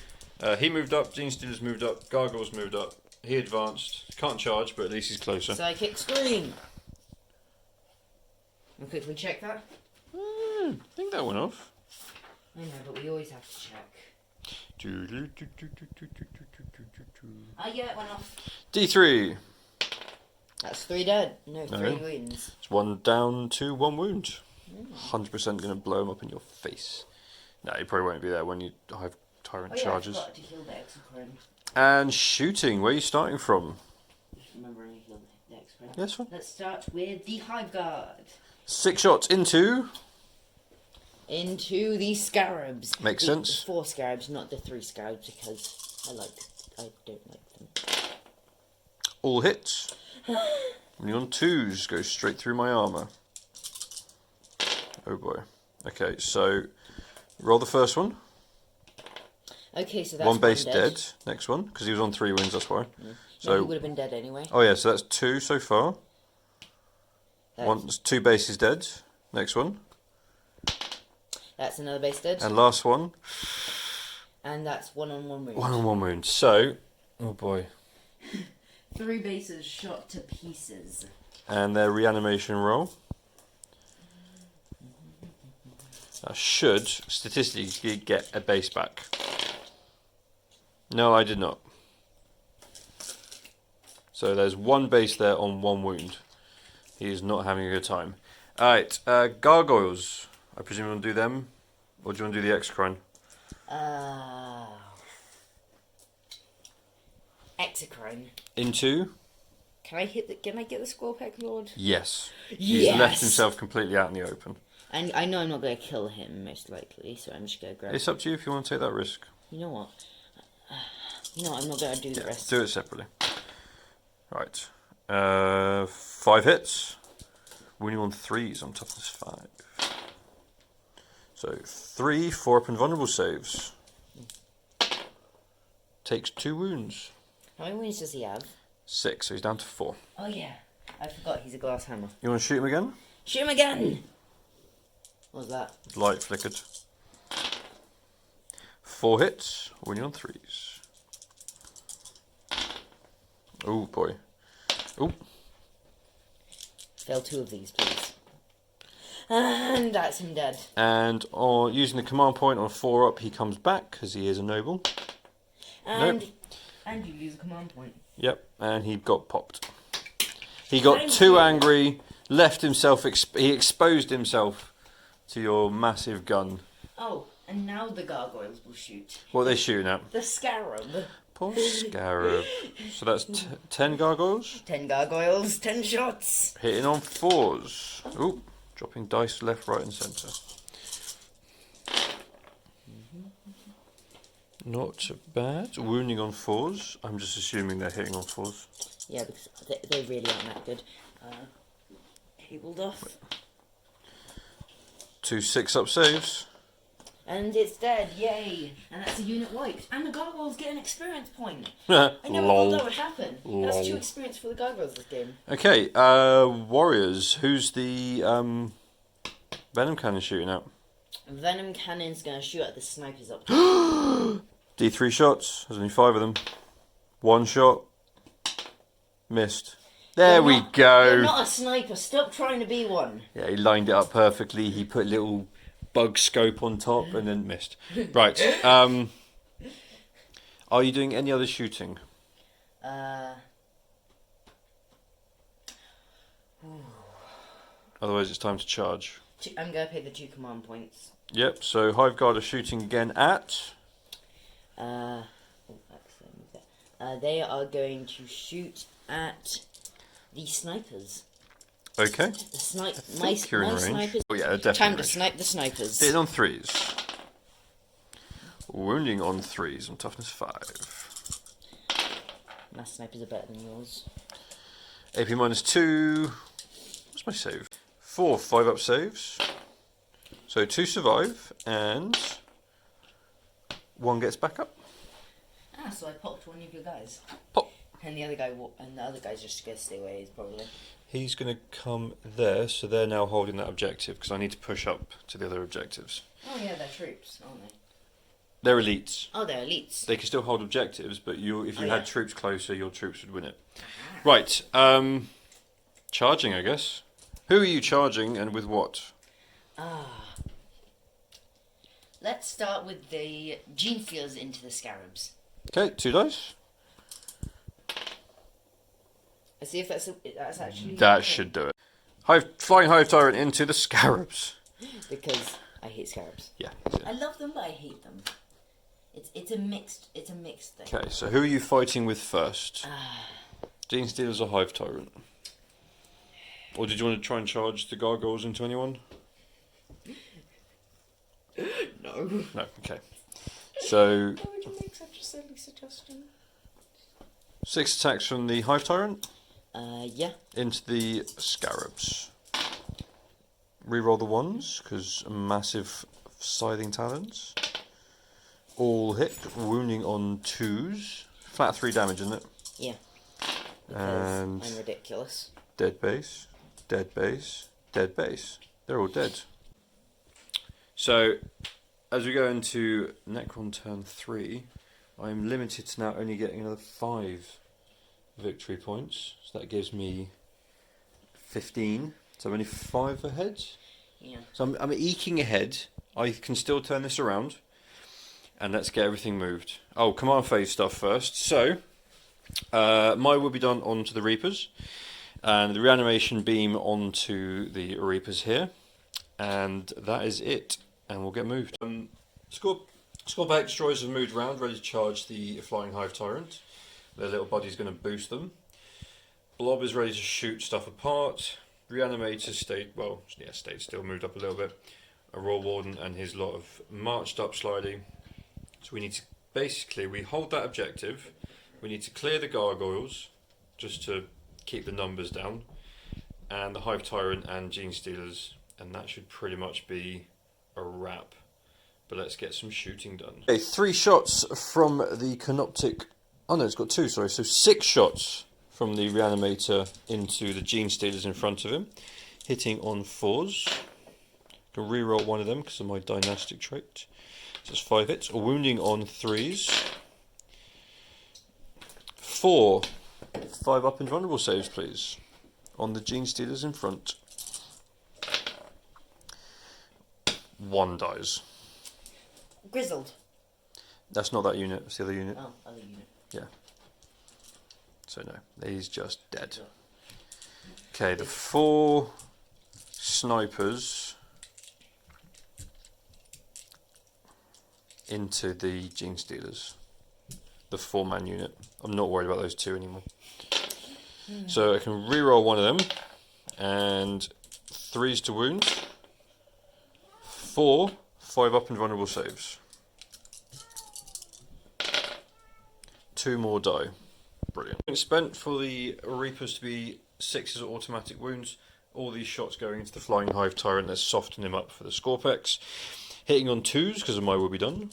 He moved up, Gene Stealer's moved up, Gargoyle's moved up. He advanced. Can't charge, but at least he's closer.
Psychic Scream. We'll quickly check that.
I think that went off.
I know, but we always have to check. Yeah, it went off.
D3.
That's 3 dead. No, 3 wounds.
It's 1 down to 1 wound. 100% going to blow him up in your face. No, he probably won't be there when you have Tyrant charges.
I forgot to heal the Exocrine.
And shooting, where are you starting from?
Just remember I healed the Exocrine.
Yes, fine.
Let's start with the Hive Guard.
6 shots into
the Scarabs.
Makes sense.
4 Scarabs, not the 3 Scarabs, because I don't like them.
All hits. When you're on 2s, go straight through my armour. Oh boy. Okay, so roll the first one.
Okay, so that's
1 base dead. Next one, because he was on 3 wounds, that's why.
So he would have been dead anyway.
Oh yeah, so that's 2 so far. 2 bases dead. Next one.
That's another base dead.
And last one.
And that's 1 on 1 wound.
1 on 1 wound. So, oh boy.
3 bases shot to pieces.
And their reanimation roll. I should statistically get a base back. No, I did not. So there's 1 base there on 1 wound. He is not having a good time. Alright, gargoyles. I presume you want to do them? Or do you want to do the Exocrine?
Exocrine.
Into?
Can I get the Scorpec Lord?
Yes.
Yes!
He's left himself completely out in the open.
And I know I'm not going to kill him, most likely, so I'm just going to grab...
It's up to you if you want to take that risk.
You know what? I'm not going to do the rest.
Do it separately. Right. 5 hits. Winning on 3s on toughness 5. So 3 4-up and vulnerable saves. Takes 2 wounds.
How many wounds does he have?
6, so he's down to 4.
Oh yeah, I forgot he's a glass hammer.
You want to shoot him again?
Shoot him again! What was that?
Light flickered. 4 hits, winning on 3s. Oh boy. Oh.
Fail 2 of these, please. And that's him dead.
And using the command point on 4 up, he comes back because he is a noble.
And
Nope.
and you lose a command point.
Yep, and he got popped. He got too angry, left himself. He exposed himself to your massive gun.
Oh, and now the gargoyles will shoot.
What are they shooting at?
The scarab.
Poor scarab. So that's 10 gargoyles.
10 gargoyles, 10 shots.
Hitting on 4s. Ooh, dropping dice left, right, and centre. Not bad. Wounding on 4s. I'm just assuming they're hitting on 4s.
Yeah, because they really aren't that good. Cabled off.
2 6-up saves.
And it's dead, yay! And that's a unit wiped. And the gargoyles get an experience point. I never thought that would happen.
Lol.
That's 2 experience for the gargoyles this game.
Okay, warriors. Who's the venom cannon shooting at?
Venom cannon's gonna shoot at the snipers up.
D3 shots. There's only 5 of them. 1 shot. Missed. There we go.
You're not a sniper. Stop trying to be one.
Yeah, he lined it up perfectly. He put a little bug scope on top and then missed. Right. Are you doing any other shooting? Otherwise, it's time to charge.
I'm gonna pay the 2 command points.
Yep. So Hive Guard are shooting again at.
They are going to shoot at the snipers.
Okay.
My
You're in range.
snipers.
Oh yeah, definitely.
Time to
range.
snipe the snipers.
Hitting on 3s. Wounding on 3s on toughness 5.
My snipers are better than yours.
AP -2. What's my save? 4 5-up saves. So 2 survive and 1 gets back up.
So I popped one of your guys.
Pop.
And the other guy's just gonna stay where he is probably.
He's going to come there, so they're now holding that objective because I need to push up to the other objectives.
Oh yeah, they're troops, aren't they?
They're elites.
Oh, they're elites.
They can still hold objectives, but if you
yeah.
had troops closer, your troops would win it. Right. Charging, I guess. Who are you charging and with what?
Let's start with the Gene Stealers into the Scarabs.
Okay, 2 dice.
Let's see if that's actually...
That should do it. Flying Hive Tyrant into the Scarabs.
Because I hate Scarabs.
Yeah.
I love them, but I hate them. It's a mixed thing.
Okay, so who are you fighting with first? Gene Stealers or Hive Tyrant? Or did you want to try and charge the gargoyles into anyone?
No.
No, okay. So...
Why would you make such a silly suggestion?
6 attacks from the Hive Tyrant.
Yeah.
Into the Scarabs. Reroll the 1s, because massive scything talons. All hit, wounding on 2s. Flat 3 damage, isn't it?
Yeah. Because
And
I'm ridiculous.
dead base, dead base, dead base. They're all dead. So, as we go into Necron turn 3, I'm limited to now only getting another 5 victory points. So that gives me 15. So I'm only 5 ahead.
Yeah.
So I'm eking ahead. I can still turn this around. And let's get everything moved. Oh, command phase stuff first. So, my will be done onto the Reapers. And the reanimation beam onto the Reapers here. And that is it. And we'll get moved. Scorpion destroyers have moved around, ready to charge the Flying Hive Tyrant. Their little buddy's going to boost them. Blob is ready to shoot stuff apart. Reanimator stayed still, moved up a little bit. A Raw Warden and his lot have marched up slightly. So we need to, basically, we hold that objective. We need to clear the gargoyles, just to keep the numbers down. And the Hive Tyrant and Gene Stealers. And that should pretty much be a wrap. But let's get some shooting done. Okay, 3 shots from the Canoptic. Oh no, it's got 2, sorry. So 6 shots from the Reanimator into the Gene Stealers in front of him. Hitting on 4s. Can reroll one of them because of my dynastic trait. So it's 5 hits. Wounding on 3s. 4. 5 up invulnerable saves, please. On the Gene Stealers in front. 1 dies.
Grizzled.
That's not that unit, it's the other unit.
Oh, other unit.
Yeah. So no, he's just dead. Okay, the 4 snipers into the Gene Stealers. The 4-man unit. I'm not worried about those 2 anymore. So I can reroll one of them, and 3s to wound. 4 5 up and vulnerable saves. 2 more die. Brilliant. It's spent for the Reapers to be 6s at automatic wounds. All these shots going into the Flying Hive Tyrant. Let's soften him up for the Scorpex. Hitting on 2s because of my will be done.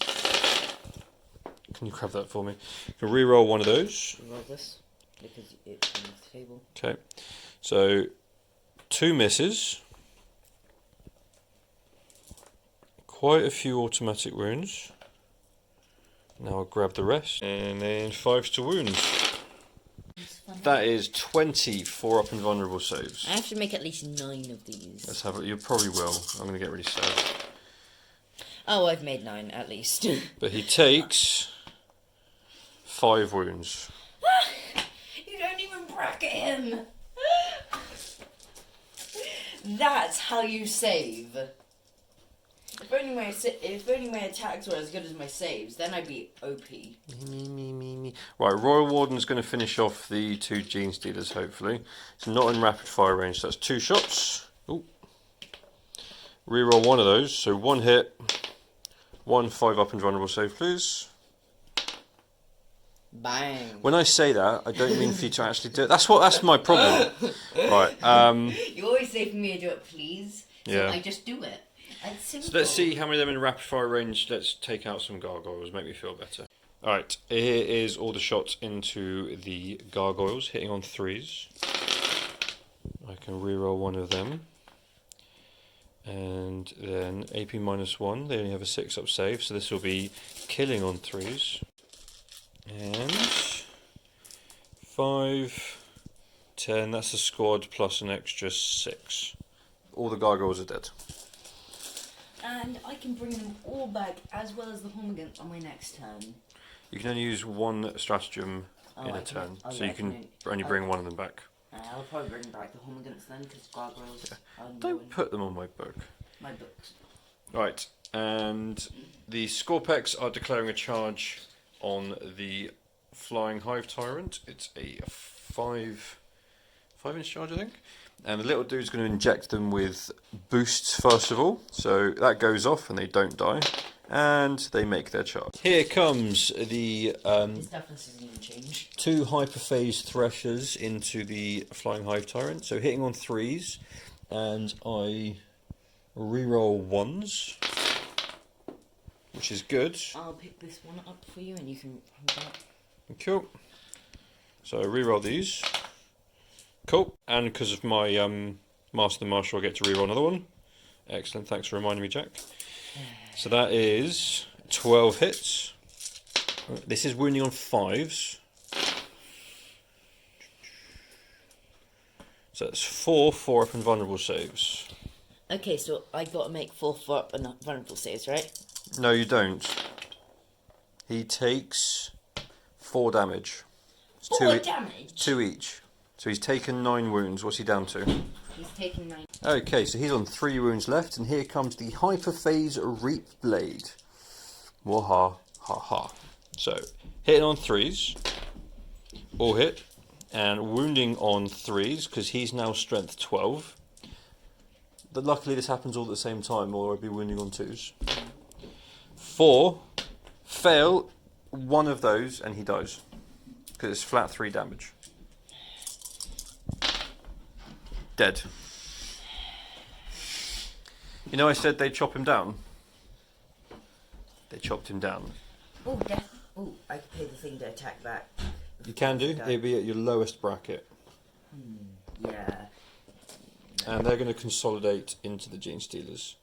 Can you grab that for me? You can reroll one of those.
Reroll this because it's on the table.
Okay, so 2 misses. Quite a few automatic wounds. Now I'll grab the rest. And then 5s to wound. That is 24 up and vulnerable saves.
I have to make at least 9 of these.
Let's have it. You probably will. I'm going to get really sad.
Oh, I've made 9 at least.
But he takes 5 wounds.
You don't even bracket him. That's how you save. If only my attacks were as good as my saves, then I'd be OP.
Me. Right, Royal Warden's going to finish off the 2 Gene Stealers, hopefully. It's not in rapid fire range, so that's 2 shots. Ooh. Reroll one of those, so 1 hit, 1 5 up and vulnerable save, please.
Bang.
When I say that, I don't mean for you to actually do it. That's my problem. Right.
You always say for me to do it, please. So
Yeah.
I just do it. It's simple.
So let's see how many of them in rapid fire range. Let's take out some gargoyles, make me feel better. Alright, here is all the shots into the gargoyles, hitting on 3s. I can reroll one of them. And then AP -1, they only have a 6 up save, so this will be killing on 3s. And 5, 10, that's a squad plus an extra 6. All the gargoyles are dead.
And I can bring them all back as well as the Hormigants on my next turn.
You can only use 1 stratagem in a turn, so you can only bring 1 of them back.
I'll probably bring back the Hormigants then, because gargoyles are
Don't put them on my book.
my books.
Right, and the Scorpex are declaring a charge on the Flying Hive Tyrant. It's a 5-inch charge, I think. And the little dude's going to inject them with boosts first of all. So that goes off and they don't die. And they make their charge. Here comes the
His toughness isn't even changed.
2 Hyperphase Threshers into the Flying Hive Tyrant. So hitting on 3s. And I reroll 1s. Which is good.
I'll pick this one up for you and you can come back.
Cool. So I reroll these. Cool. And because of my Master Marshal, I get to reroll another one. Excellent. Thanks for reminding me, Jack. So that is 12 hits. This is wounding on 5s. So that's 4 up and vulnerable saves.
Okay, so I got to make 4 up and vulnerable saves, right?
No, you don't. He takes 4 damage. It's
4 damage?
2 each. So he's taken 9 wounds. What's he down to?
He's taken 9.
Okay, so he's on 3 wounds left, and here comes the Hyperphase Reap Blade. Waha, ha ha. So, hitting on 3s, all hit, and wounding on 3s, because he's now strength 12. But luckily this happens all at the same time, or I'd be wounding on 2s. 4, fail 1 of those, and he dies. Because it's flat 3 damage. Dead. You know I said they'd chop him down? They chopped him down.
Oh, death. Oh, I can pay the thing to attack back.
You can do. It'll be at your lowest bracket.
Yeah.
And they're going to consolidate into the Gene Stealers.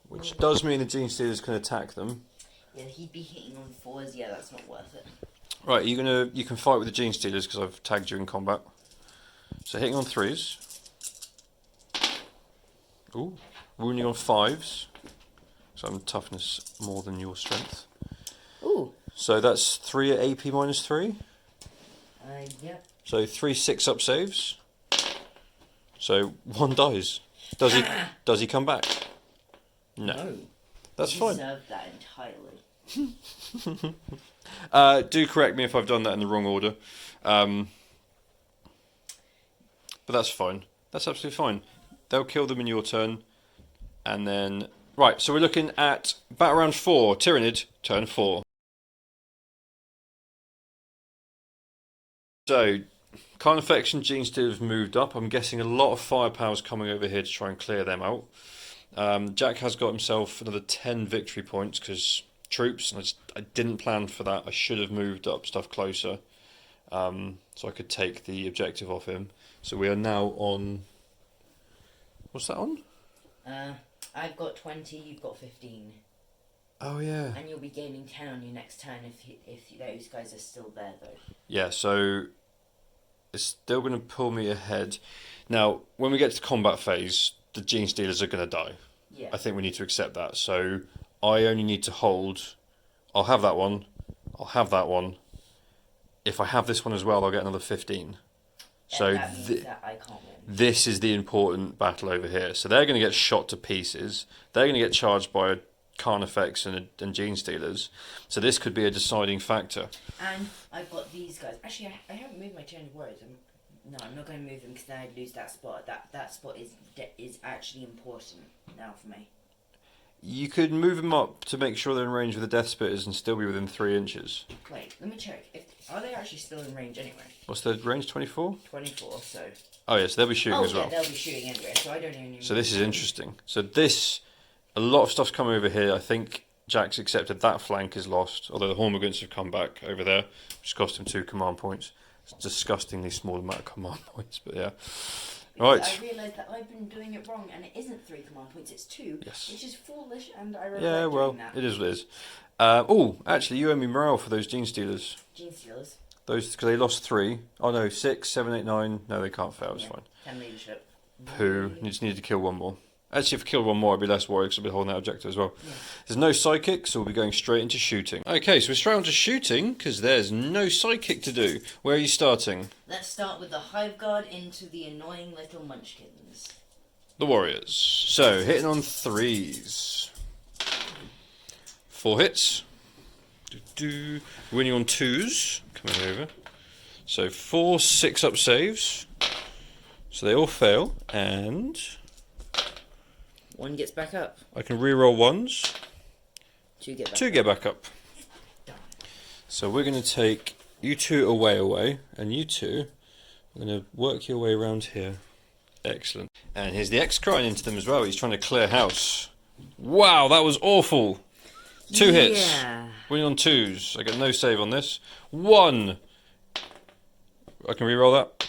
Which does mean the Gene Stealers can attack them.
Yeah, he'd be hitting on 4s. Yeah, that's not worth it.
Right, you can fight with the Gene Stealers because I've tagged you in combat. So hitting on 3s. Ooh, Wounding on 5s. So I'm toughness more than your strength.
Ooh.
So that's 3 at AP -3.
Yep.
So 3 6-up saves. So 1 dies. Does he come back? No. That's fine.
Deserved that entirely.
Do correct me if I've done that in the wrong order. But that's fine. That's absolutely fine. They'll kill them in your turn. And then... Right, so we're looking at battle round 4. Tyranid, turn 4. So, Carnifex and Genestealer have moved up. I'm guessing a lot of firepower's coming over here to try and clear them out. Jack has got himself another 10 victory points because troops, and I didn't plan for that. I should have moved up stuff closer so I could take the objective off him. So we are now on... What's that on?
I've got 20, you've got 15.
Oh yeah.
And you'll be gaining 10 on your next turn if those guys are still there, though.
Yeah, so it's still going to pull me ahead. Now, when we get to the combat phase, the Genestealers are going to die.
Yeah.
I think we need to accept that. So I only need to hold... I'll have that one. I'll have that one. If I have this one as well, I'll get another 15. So
that means that I can't win.
This is the important battle over here. So they're going to get shot to pieces. They're going to get charged by Carnifex and Genestealers. So this could be a deciding factor.
And I've got these guys. Actually, I haven't moved my Tyranids Warriors. No, I'm not going to move them because then I'd lose that spot. That spot is actually important now for me.
You could move them up to make sure they're in range with the Death Spitters and still be within 3 inches.
Wait, let me check. Are they actually still in range anyway?
What's the range, 24?
24, so...
Oh yes, they'll be shooting as well.
They'll be shooting anyway, so I don't even...
So this is interesting. So this, a lot of stuff's coming over here. I think Jack's accepted that flank is lost, although the Hormigants have come back over there, which cost him 2 command points. It's a disgustingly small amount of command points, but yeah. Right.
I realised that I've been doing it wrong, and it isn't 3 command points, it's 2,
yes.
Which is foolish, and I regret
yeah, well,
doing that.
It is what it is. Oh, actually, you owe me morale for those Genestealers.
Genestealers?
Those, because they lost 3. Oh no, 6, 7, 8, 9. No, they can't fail, it's fine.
10 leadership.
Pooh. You just need to kill 1 more. Actually, if I killed 1 more, I'd be less worried because I'd be holding that objective as well.
Yeah.
There's no psychic, so we'll be going straight into shooting. Okay, so we're straight on to shooting because there's no psychic to do. Where are you starting?
Let's start with the Hive Guard into the annoying little munchkins.
The Warriors. So, hitting on 3s. 4 hits. Winning on 2s. Coming over. So 4 6-up saves. So they all fail, and
1 gets back up.
I can reroll 1s.
2 get back up.
2 get back up. So we're going to take you 2 away, and you 2 are going to work your way around here. Excellent. And here's the X crying into them as well. He's trying to clear house. Wow, that was awful. 2 hits. Winning on 2s. I get no save on this. 1. I can reroll that.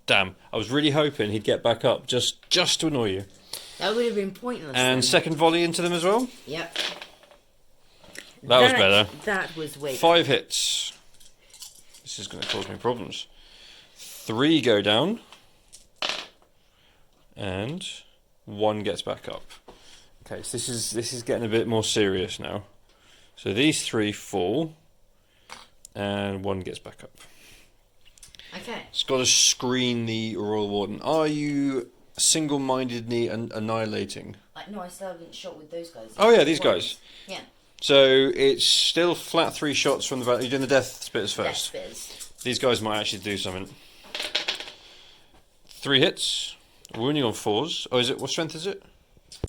Damn. I was really hoping he'd get back up just to annoy you.
That would have been pointless.
And
then.
second volley into them as well.
Yep.
That was better.
That was way
5 hits. This is going to cause me problems. 3 go down. And 1 gets back up. Okay, so this is getting a bit more serious now. So these 3 fall, and 1 gets back up.
Okay.
It's got to screen the Royal Warden. Are you single-mindedly annihilating?
No, I still haven't shot with those guys.
Oh yeah, these guys.
Yeah.
So it's still flat 3 shots from the battle. You're doing the Death Spitters first.
Death Spitters.
These guys might actually do something. 3 hits. Wounding on 4s. Oh, is it? What strength is it?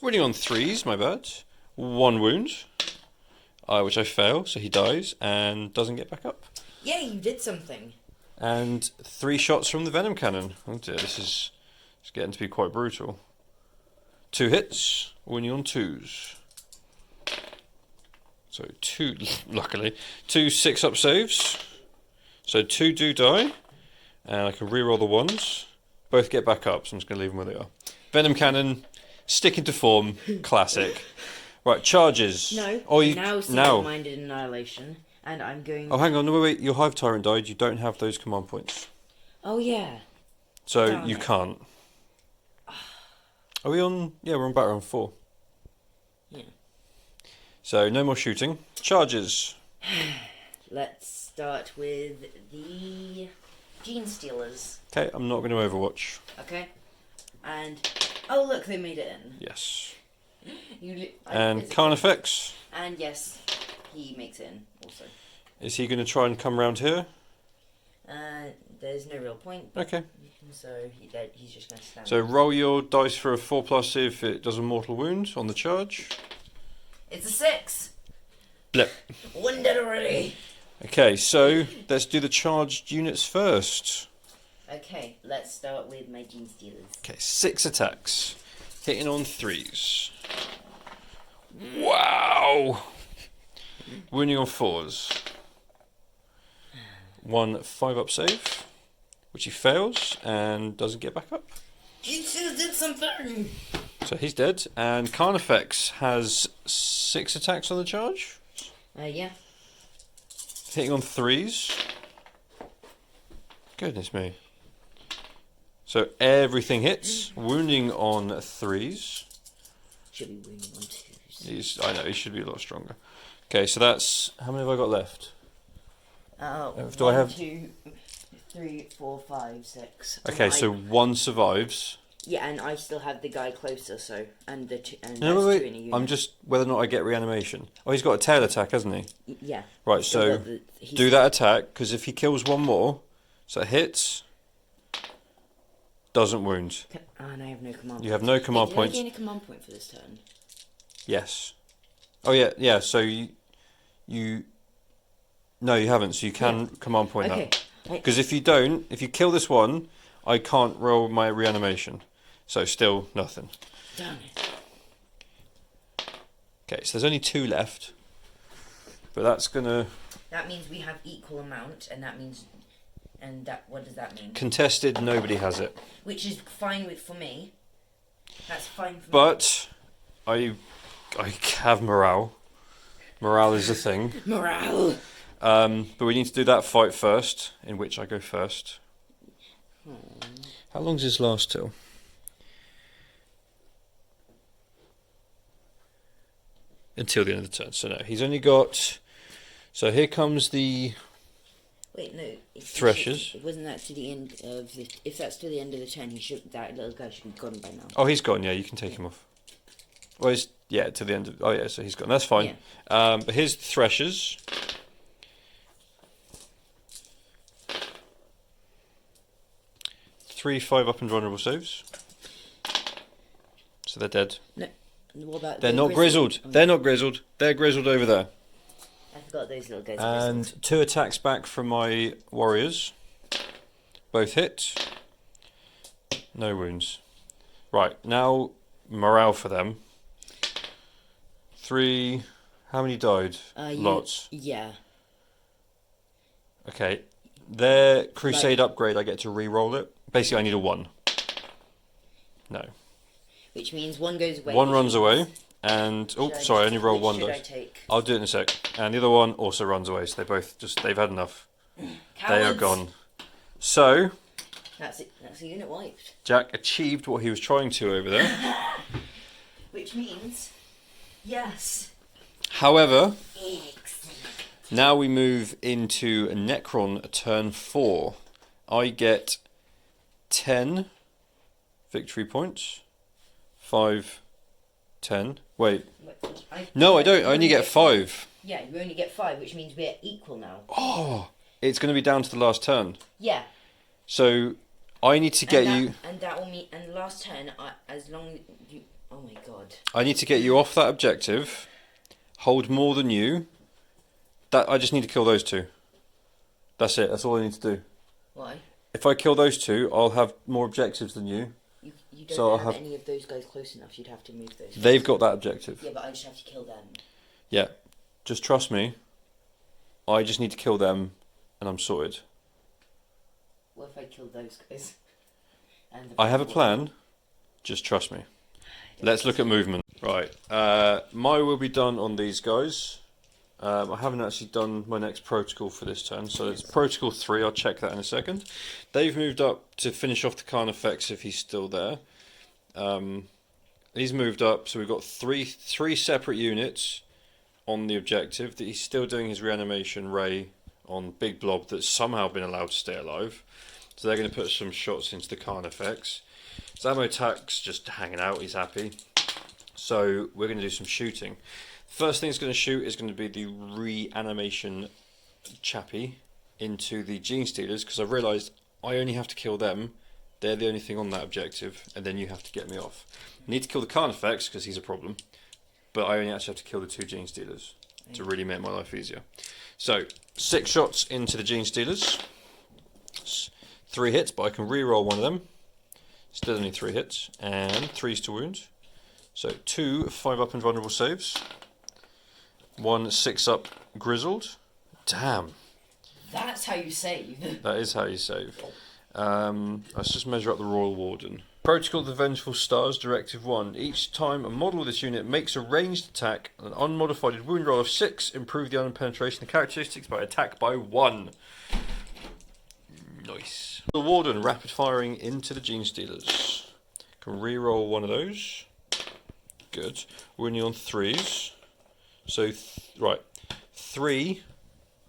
Wounding on 3s, my bad. 1 wound. Which I fail, so he dies and doesn't get back up.
Yeah, you did something.
And 3 shots from the Venom Cannon. Oh dear, this is getting to be quite brutal. 2 hits. Wounding on 2s. So 2, luckily. 2 6-up saves. So 2 do die. And I can reroll the 1s. Both get back up, so I'm just going to leave them where they are. Venom Cannon, sticking to form, classic. Right, charges.
No, now single-minded annihilation, and I'm going...
Oh, hang on, no, wait, your Hive Tyrant died, you don't have those command points.
Oh, yeah.
So, you can't. Are we on? Yeah, we're on battle round 4.
Yeah.
So no more shooting. Charges.
Let's start with the Gene Stealers.
Okay, I'm not going to Overwatch.
Okay. And oh look, they made it in.
Yes.
I
And Carnifex.
And yes, he makes it in also.
Is he going to try and come round here?
There's no real point.
Okay.
So he's just going to stand.
So roll your dice for a 4+, see if it does a mortal wound on the charge.
It's a 6.
Blip.
One dead already.
Okay, so let's do the charged units first.
Okay, let's start with my Gene Stealers.
Okay, 6 attacks. Hitting on 3s. Wow! Wounding on 4s. 1 5-up save, which he fails and doesn't get back up.
Gene Stealers did something!
So he's dead. And Carnifex has 6 attacks on the charge.
Yeah.
Hitting on 3s. Goodness me. So everything hits. Wounding on 3s.
Should be wounding on 2s.
I know, he should be a lot stronger. Okay, so that's... How many have I got left? Do
1,
I have...
2, 3, 4, 5, 6.
Okay, so 1 survives.
Yeah, and I still have the guy closer, so... And the two, and
No,
that's 2
wait,
in a unit.
I'm just... Whether or not I get reanimation. Oh, he's got a tail attack, hasn't he?
Yeah.
Right, so do that attack, because if he kills 1 more, so it hits, doesn't wound.
And I have no command.
You have no command
Did
points.
I gain a command point for this turn?
Yes. Oh yeah. So you. No, you haven't. So you can command point that. Because if you don't, if you kill this one, I can't roll my reanimation. So still nothing.
Damn it.
Okay, so there's only 2 left. But that's gonna...
That means we have equal amount, and that means... And that, what does that mean?
Contested, nobody has it.
Which is fine for me. That's fine for me.
But I have morale. Morale is a thing.
Morale!
But we need to do that fight first, in which I go first. How long does this last till? Until the end of the turn. So no, he's only got... So here comes the...
Wait, no.
Threshers.
Wasn't that to the end of the... If that's to the end of the turn, that little guy should be gone by now.
Oh, he's gone, yeah, you can take him off. Well, he's... Yeah, to the end of... Oh, yeah, so he's gone. That's fine.
Yeah.
But here's the Threshers. Three 5-up and vulnerable saves. So they're dead.
No. What about
They're
the
not grizzled.
Oh,
They're not grizzled. They're grizzled over there.
I forgot those little guys are
And
grizzled.
2 attacks back from my warriors. Both hit. No wounds. Right, now morale for them. 3... How many died? Lots.
Yeah.
Okay. Their Crusade upgrade, I get to re-roll it. Basically, I need a 1. No.
Which means 1 goes away.
1 runs away. And... Oh, sorry, I only rolled 1 dice. I'll do it in a sec. And the other one also runs away, so they both just... They've had enough. They are gone. So...
That's it. That's a unit wiped.
Jack achieved what he was trying to over there.
Which means... Yes.
However...
Excellent.
Now we move into Necron turn 4. I get 10 victory points. 5, 10. Wait. No, I don't. I only get 5.
Yeah, you only get 5, which means we're equal now.
Oh, it's going to be down to the last turn.
Yeah.
So I need to get you.
And that will mean. And last turn, as long as you. Oh my god.
I need to get you off that objective. Hold more than you. That I just need to kill those 2. That's it. That's all I need to do.
Why?
If I kill those 2, I'll have more objectives than you.
You don't
So
have any of those guys close enough. You'd have to move those.
They've got that objective.
Yeah, but I just have to kill them.
Yeah. Just trust me. I just need to kill them, and I'm sorted.
What if I kill those guys? And
I have a plan. Just trust me. Let's look at movement. Right. My will be done on these guys. I haven't actually done my next protocol for this turn, so it's protocol 3. I'll check that in a second. They've moved up to finish off the Carnifex if he's still there. he's moved up, so we've got three separate units on the objective. That he's still doing his reanimation ray on Big Blob that's somehow been allowed to stay alive. So they're going to put some shots into the Carnifex. Zamotak's just hanging out, he's happy. So we're going to do some shooting. First thing it's going to shoot is going to be the reanimation chappie into the Gene Stealers, because I've realised I only have to kill them. They're the only thing on that objective, and then you have to get me off. I need to kill the Carnifex because he's a problem, but I only actually have to kill the 2 Gene Stealers to really make my life easier. So 6 shots into the Gene Stealers. 3 hits, but I can re-roll one of them. Still only 3 hits, and 3s to wound. So 2 5-up and vulnerable saves. 1 6-up grizzled. Damn.
That's how you save.
That is how you save. Let's just measure up the Royal Warden. Protocol of the Vengeful Stars, Directive 1. Each time a model of this unit makes a ranged attack, an unmodified wound roll of 6, improve the unpenetration characteristics by attack by 1. Nice. The Warden, rapid firing into the Gene Stealers. Can re-roll one of those. Good. We're only on 3s. So, right. 3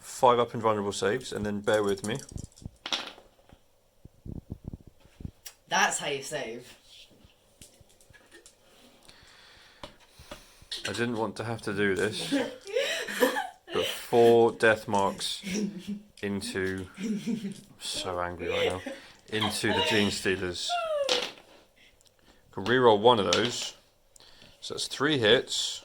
5-up and vulnerable saves, and then bear with me.
That's how you save.
I didn't want to have to do this, but 4 death marks into... I'm so angry right now. Into the Gene Stealers. Can reroll one of those. So that's 3 hits.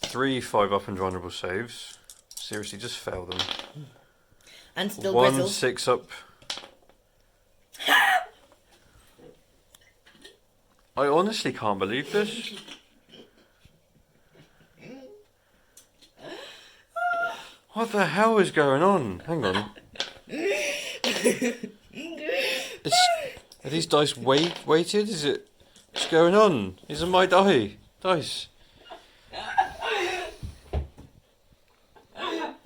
3 5-up and vulnerable saves. Seriously, just fail them.
And still
1
grizzled.
6-up. I honestly can't believe this. What the hell is going on? Hang on. Are these dice weighted? Is it... What's going on? These are my dice.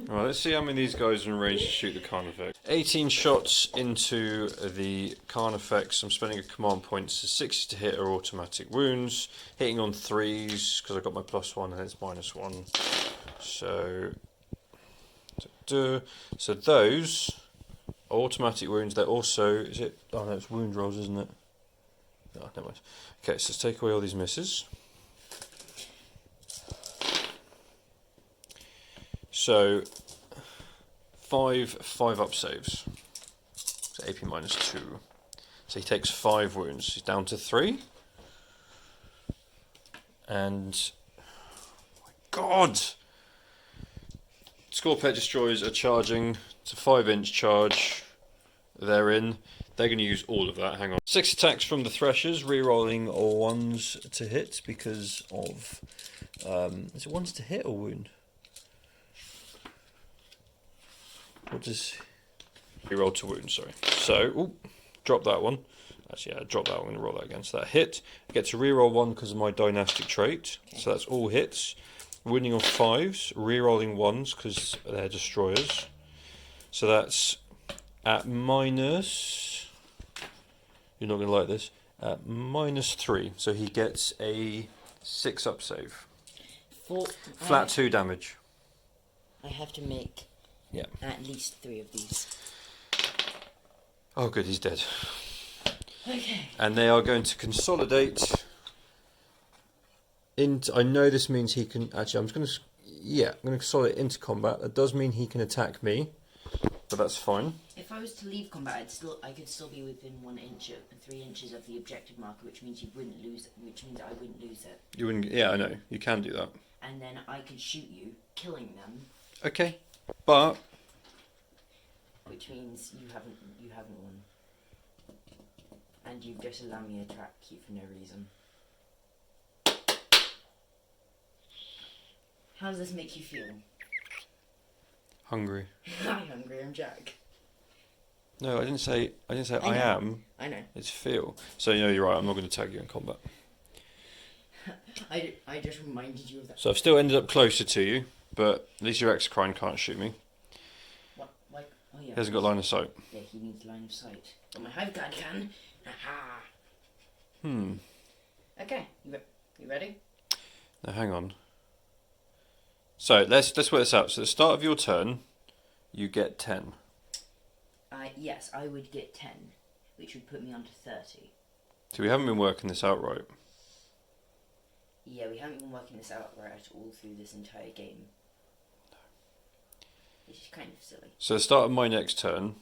Right, let's see how many of these guys are in range to shoot the Carnifex. 18 shots into the Carnifex. I'm spending a command point, so 6 to hit are automatic wounds. Hitting on 3s, because I got my +1 and it's -1. So those are automatic wounds. They're also... Is it... Oh no, it's wound rolls, isn't it? Oh, never mind. Okay, so let's take away all these misses. So, 5 5-up saves. So AP -2. So he takes 5 wounds. He's down to 3. And... Oh my God! Scorpet Destroyers are charging. It's a 5-inch charge. They're in. They're going to use all of that. Hang on. 6 attacks from the Threshers, re-rolling 1s to hit because of... is it 1s to hit or wound? What does... Re-roll to wound, sorry. So, ooh, drop that one. Actually, yeah, drop that one and roll that again. So that hit. I get to re-roll 1 because of my dynastic trait. Okay. So that's all hits. Winning on 5s, re-rolling 1s because they're destroyers. So that's at minus... You're not going to like this. At -3. So he gets a 6-up save. Flat 2 damage.
I have to make...
Yeah.
At least 3 of these.
Oh, good, he's dead.
Okay.
And they are going to consolidate. I know this means he can. Actually, I'm going to consolidate into combat. That does mean he can attack me, but that's fine.
If I was to leave combat, I could still be within 1 inch of 3 inches of the objective marker, which means you wouldn't lose it. Which means I wouldn't lose it.
You wouldn't. Yeah, I know. You can do that.
And then I could shoot you, killing them.
Okay. But
which means you haven't won, and you've just allowed me to attack you for no reason. How does this make you feel?
hungry.
I'm hungry. I'm Jack.
No, I didn't say I am.
I know.
It's feel. So you're right. I'm not going to tag you in combat.
I just reminded you of that.
So I've still ended up closer to you, but at least your Exocrine can't shoot me.
What? Like? Oh yeah.
He hasn't got line of sight.
Yeah, he needs line of sight. But my Hive Guard can. Aha! Okay, you ready?
Now hang on. So let's work this out. So at the start of your turn, you get 10.
Yes, I would get 10, which would put me on to 30.
So we haven't been working this out right.
Yeah, we haven't been working this out right all through this entire game.
No.
Which is kind of silly.
So at the start of my next turn,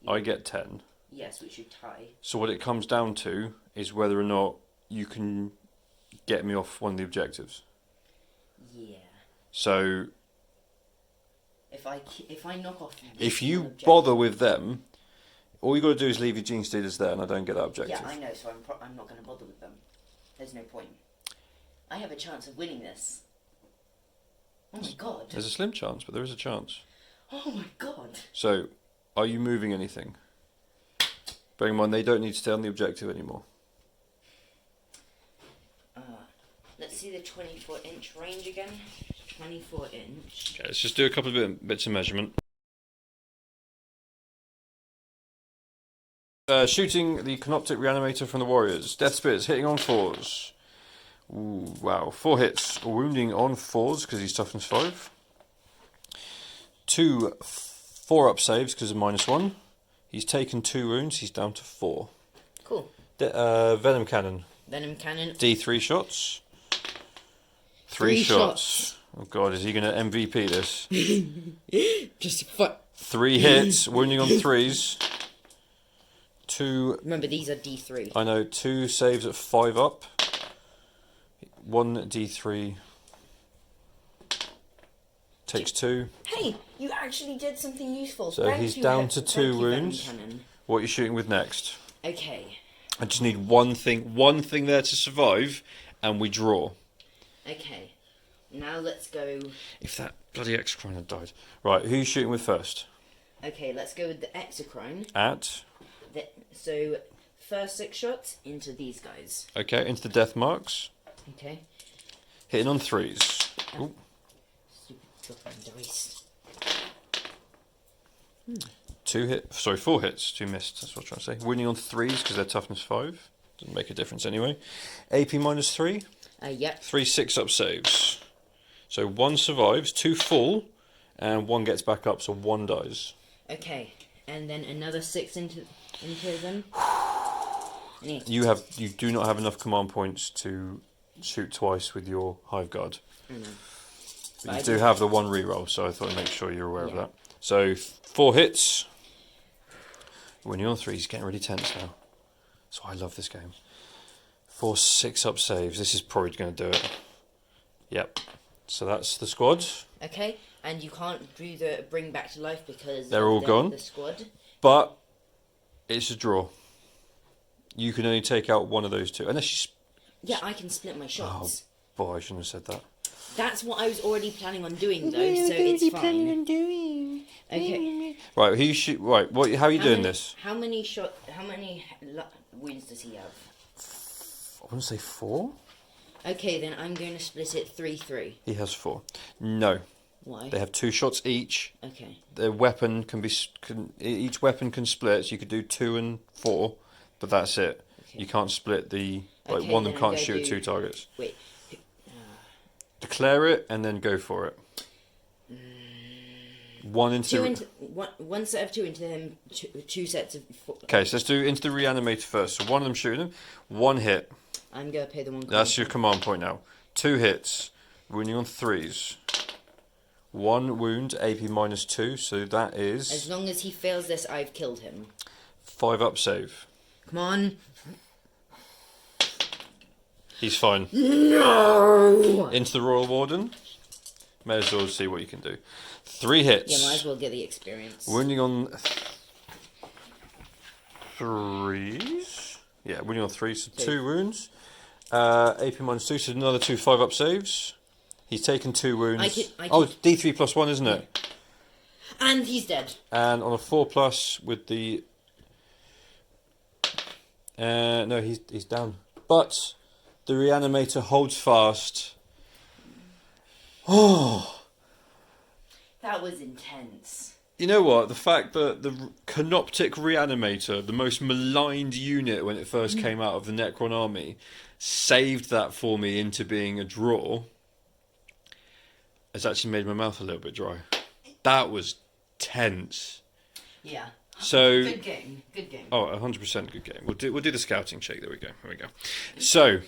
I get 10.
Yes, which would tie.
So what it comes down to is whether or not you can get me off one of the objectives.
Yeah.
So
if I knock off.
If you bother with them, all you got to do is leave your Gene Stealers there, and I don't get that objective.
Yeah, I know. So I'm not going to bother with them. There's no point. I have a chance of winning this. Oh my god.
There's a slim chance, but there is a chance.
Oh my god.
So, are you moving anything? Bearing in mind, they don't need to stay on the objective anymore.
Let's see the 24-inch range again. 24-inch.
Okay, let's just do a couple of bits of measurement. Shooting the Canoptic Reanimator from the Warriors. Death Spirits hitting on 4s. Ooh, wow. 4 hits. Wounding on 4s because he's toughness 5. 2 4-up saves because of -1. He's taken 2 wounds. He's down to 4.
Cool.
Venom Cannon.
Venom Cannon.
D3 shots. 3 shots. Oh god, is he going to MVP this?
Just
3 hits. Wounding on 3s. 2.
Remember, these are D3.
I know, 2 saves at 5 up. 1 D3 takes 2.
Hey, you actually did something useful.
So he's down to 2 wounds.
Cannon.
What are you shooting with next?
Okay.
I just need one thing there to survive, and we draw.
Okay. Now let's go.
If that bloody Exocrine had died. Right, who's shooting with first?
Okay, let's go with the Exocrine.
At?
So, first 6 shots into these guys.
Okay, into the death marks.
Okay.
Hitting on 3s. Ooh.
Stupid fucking dice.
4 hits, 2 missed, that's what I'm trying to say. Winning on 3s because they're toughness 5. Doesn't make a difference anyway. AP -3.
Yep.
3 6-up saves. So 1 survives, 2 fall, and 1 gets back up, so 1 dies.
Okay, and then another 6 into them.
You do not have enough command points to shoot twice with your Hive Guard. But you do have the 1 reroll, so I thought I'd make sure you're aware of that. So 4 hits. Winning on 3, he's getting really tense now. So I love this game. 4 6-up saves. This is probably going to do it. Yep. So that's the squad.
Okay, and you can't do the bring back to life because
they're all gone.
The squad.
But it's a draw. You can only take out one of those 2, unless you.
Yeah, I can split my shots.
Oh boy, I shouldn't have said that.
That's what I was already planning on doing, though, so it's fine. Okay.
Right, who shoot? Right, how are you doing this?
How many wounds does he have?
I want to say 4.
Okay, then I'm going to split it 3-3.
He has 4. No.
Why?
They have 2 shots each.
Okay.
Their weapon each weapon can split, so you could do 2 and 4, but that's it. Okay. You can't split one of them can't shoot at 2 targets.
Wait.
Declare it and then go for it. One
set of 2 into him. 2 sets of 4.
Okay, so let's do into the reanimator first. So one of them shooting him. 1 hit.
I'm going to pay the 1
That's your command point now. 2 hits. Wounding on 3s. 1 wound, AP -2, so that is.
As long as he fails this, I've killed him.
5-up save.
Come on.
He's fine.
No!
Into the Royal Warden. May as well see what you can do. 3 hits.
Yeah, might as well get the experience.
Wounding on 3s. Yeah, wounding on 3s, so 2 wounds. AP -2, so another 2 5-up saves. He's taken 2 wounds. D3 +1, isn't it?
And he's dead.
And on a 4+ with the. No, he's down. But the reanimator holds fast. Oh.
That was intense.
You know what? The fact that the Canoptic Reanimator, the most maligned unit when it first came out of the Necron army, saved that for me into being a draw, has actually made my mouth a little bit dry. That was tense.
Yeah.
So
Good game. Good game.
Oh, 100% good game. We'll do the scouting check. There we go. Here we go. So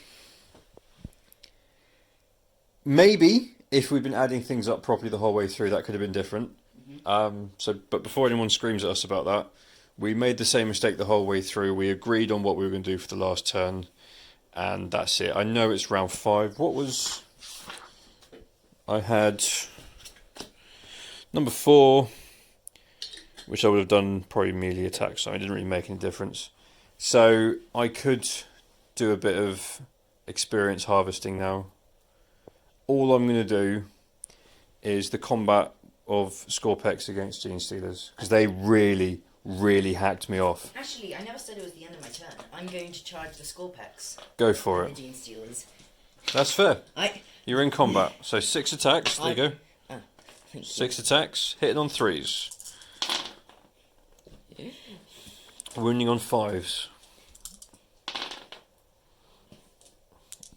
maybe if we'd been adding things up properly the whole way through, that could have been different. But before anyone screams at us about that, we made the same mistake the whole way through. We agreed on what we were going to do for the last turn, and that's it. I know it's round 5. What was... I had number 4, which I would have done probably melee attack, so it didn't really make any difference. So I could do a bit of experience harvesting now. All I'm going to do is the combat of Scorpex against Gene Stealers, because they really, really hacked me off.
Actually, I never said it was the end of my turn. I'm going to charge the Scorpex.
Go for
The
it.
Gene Stealers.
That's fair.
I...
You're in combat. So 6 attacks. There you go.
Thank
6 attacks. Hitting on 3s.
you.
Wounding on 5s.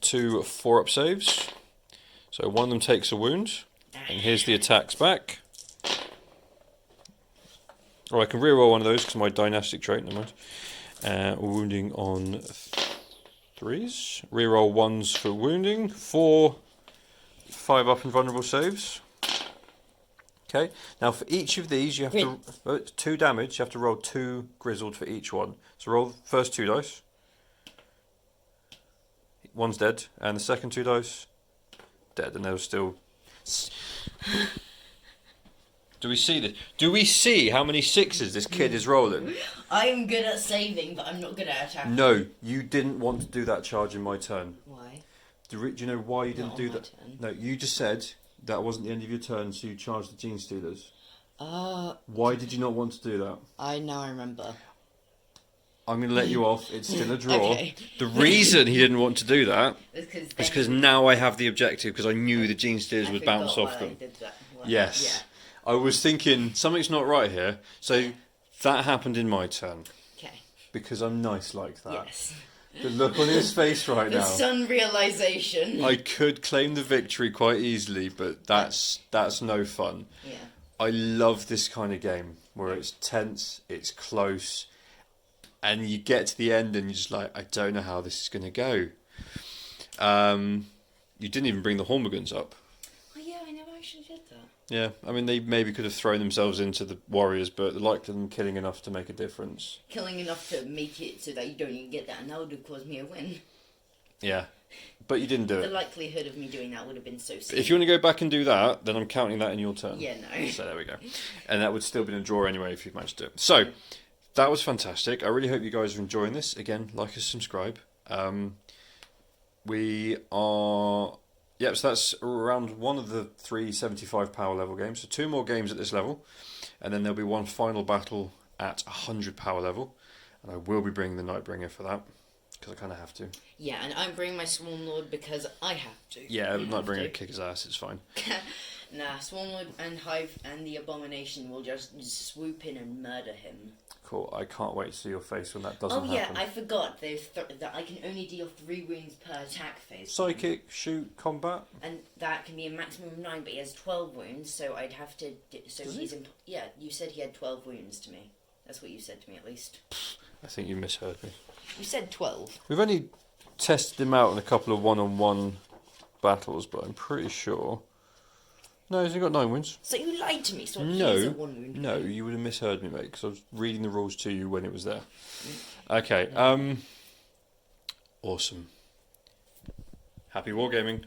2 4-up saves. So one of them takes a wound. And here's the attacks back. Oh, I can reroll one of those because my dynastic trait, never mind. Wounding on 3s. Reroll 1s for wounding. 4 5-up and vulnerable saves. Okay. Now for each of these, you have to 2 damage. You have to roll 2 grizzled for each one. So roll the first 2 dice. One's dead, and the second 2 dice dead, and they're still. Do we see this? Do we see how many 6s this kid is rolling?
I'm good at saving, but I'm not good at attacking.
No, you didn't want to do that charge in my turn.
Why?
Do you know why you didn't
Not
do
on my
that?
turn.
No, you just said that wasn't the end of your turn, so you charged the Gene Stealers.
Why
Why did you not want to do that?
now I remember.
I'm going to let you off. It's still a draw.
Okay.
The reason he didn't want to do that
It's
is because now I have the objective, because I knew the Gene Stealers
I
would
forgot
bounce
why
off
I
them.
did that.
Yes. I was thinking something's not right here. So that happened in my turn.
Okay.
Because I'm nice like that.
Yes.
The look on his face right
The
now.
sun realization.
I could claim the victory quite easily, but that's no fun.
Yeah.
I love this kind of game where it's tense, it's close, and you get to the end and you're just like, I don't know how this is going to go. You didn't even bring the Hormigans up.
Oh yeah, I never actually did that.
Yeah, I mean, they maybe could have thrown themselves into the Warriors, but the likelihood of them killing enough to make a difference.
Killing enough to make it so that you don't even get that, and that would have caused me a win.
Yeah, but you didn't do
The
it.
likelihood of me doing that would have been so small.
If you want to go back and do that, then I'm counting that in your turn.
Yeah, no.
So there we go. And that would still be a draw anyway if you've managed to do it. So, that was fantastic. I really hope you guys are enjoying this. Again, like and subscribe. We are... Yep, so that's around one of the 375 power level games. So 2 more games at this level. And then there'll be one final battle at 100 power level. And I will be bringing the Nightbringer for that. Because I kind of have to.
Yeah, and I'm bringing my Swarm Lord because I have to.
Yeah,
I have
Nightbringer
to.
kick his ass, it's fine.
Nah, Swarm Lord and Hive and the Abomination will just swoop in and murder him.
Cool, I can't wait to see your face when that doesn't
Oh yeah,
happen.
I forgot that I can only deal 3 wounds per attack phase.
Psychic, shoot, combat.
And that can be a maximum of 9, but he has 12 wounds, so I'd have to... So
Does
he's... Yeah, you said he had 12 wounds to me. That's what you said to me, at least.
I think you misheard me.
You said 12.
We've only tested him out in a couple of one-on-one battles, but I'm pretty sure... No, he's only got 9 wounds.
So you lied to me, so he
No,
has a 1 wound.
no, you would have misheard me, mate, because I was reading the rules to you when it was there. Okay, awesome. Happy wargaming.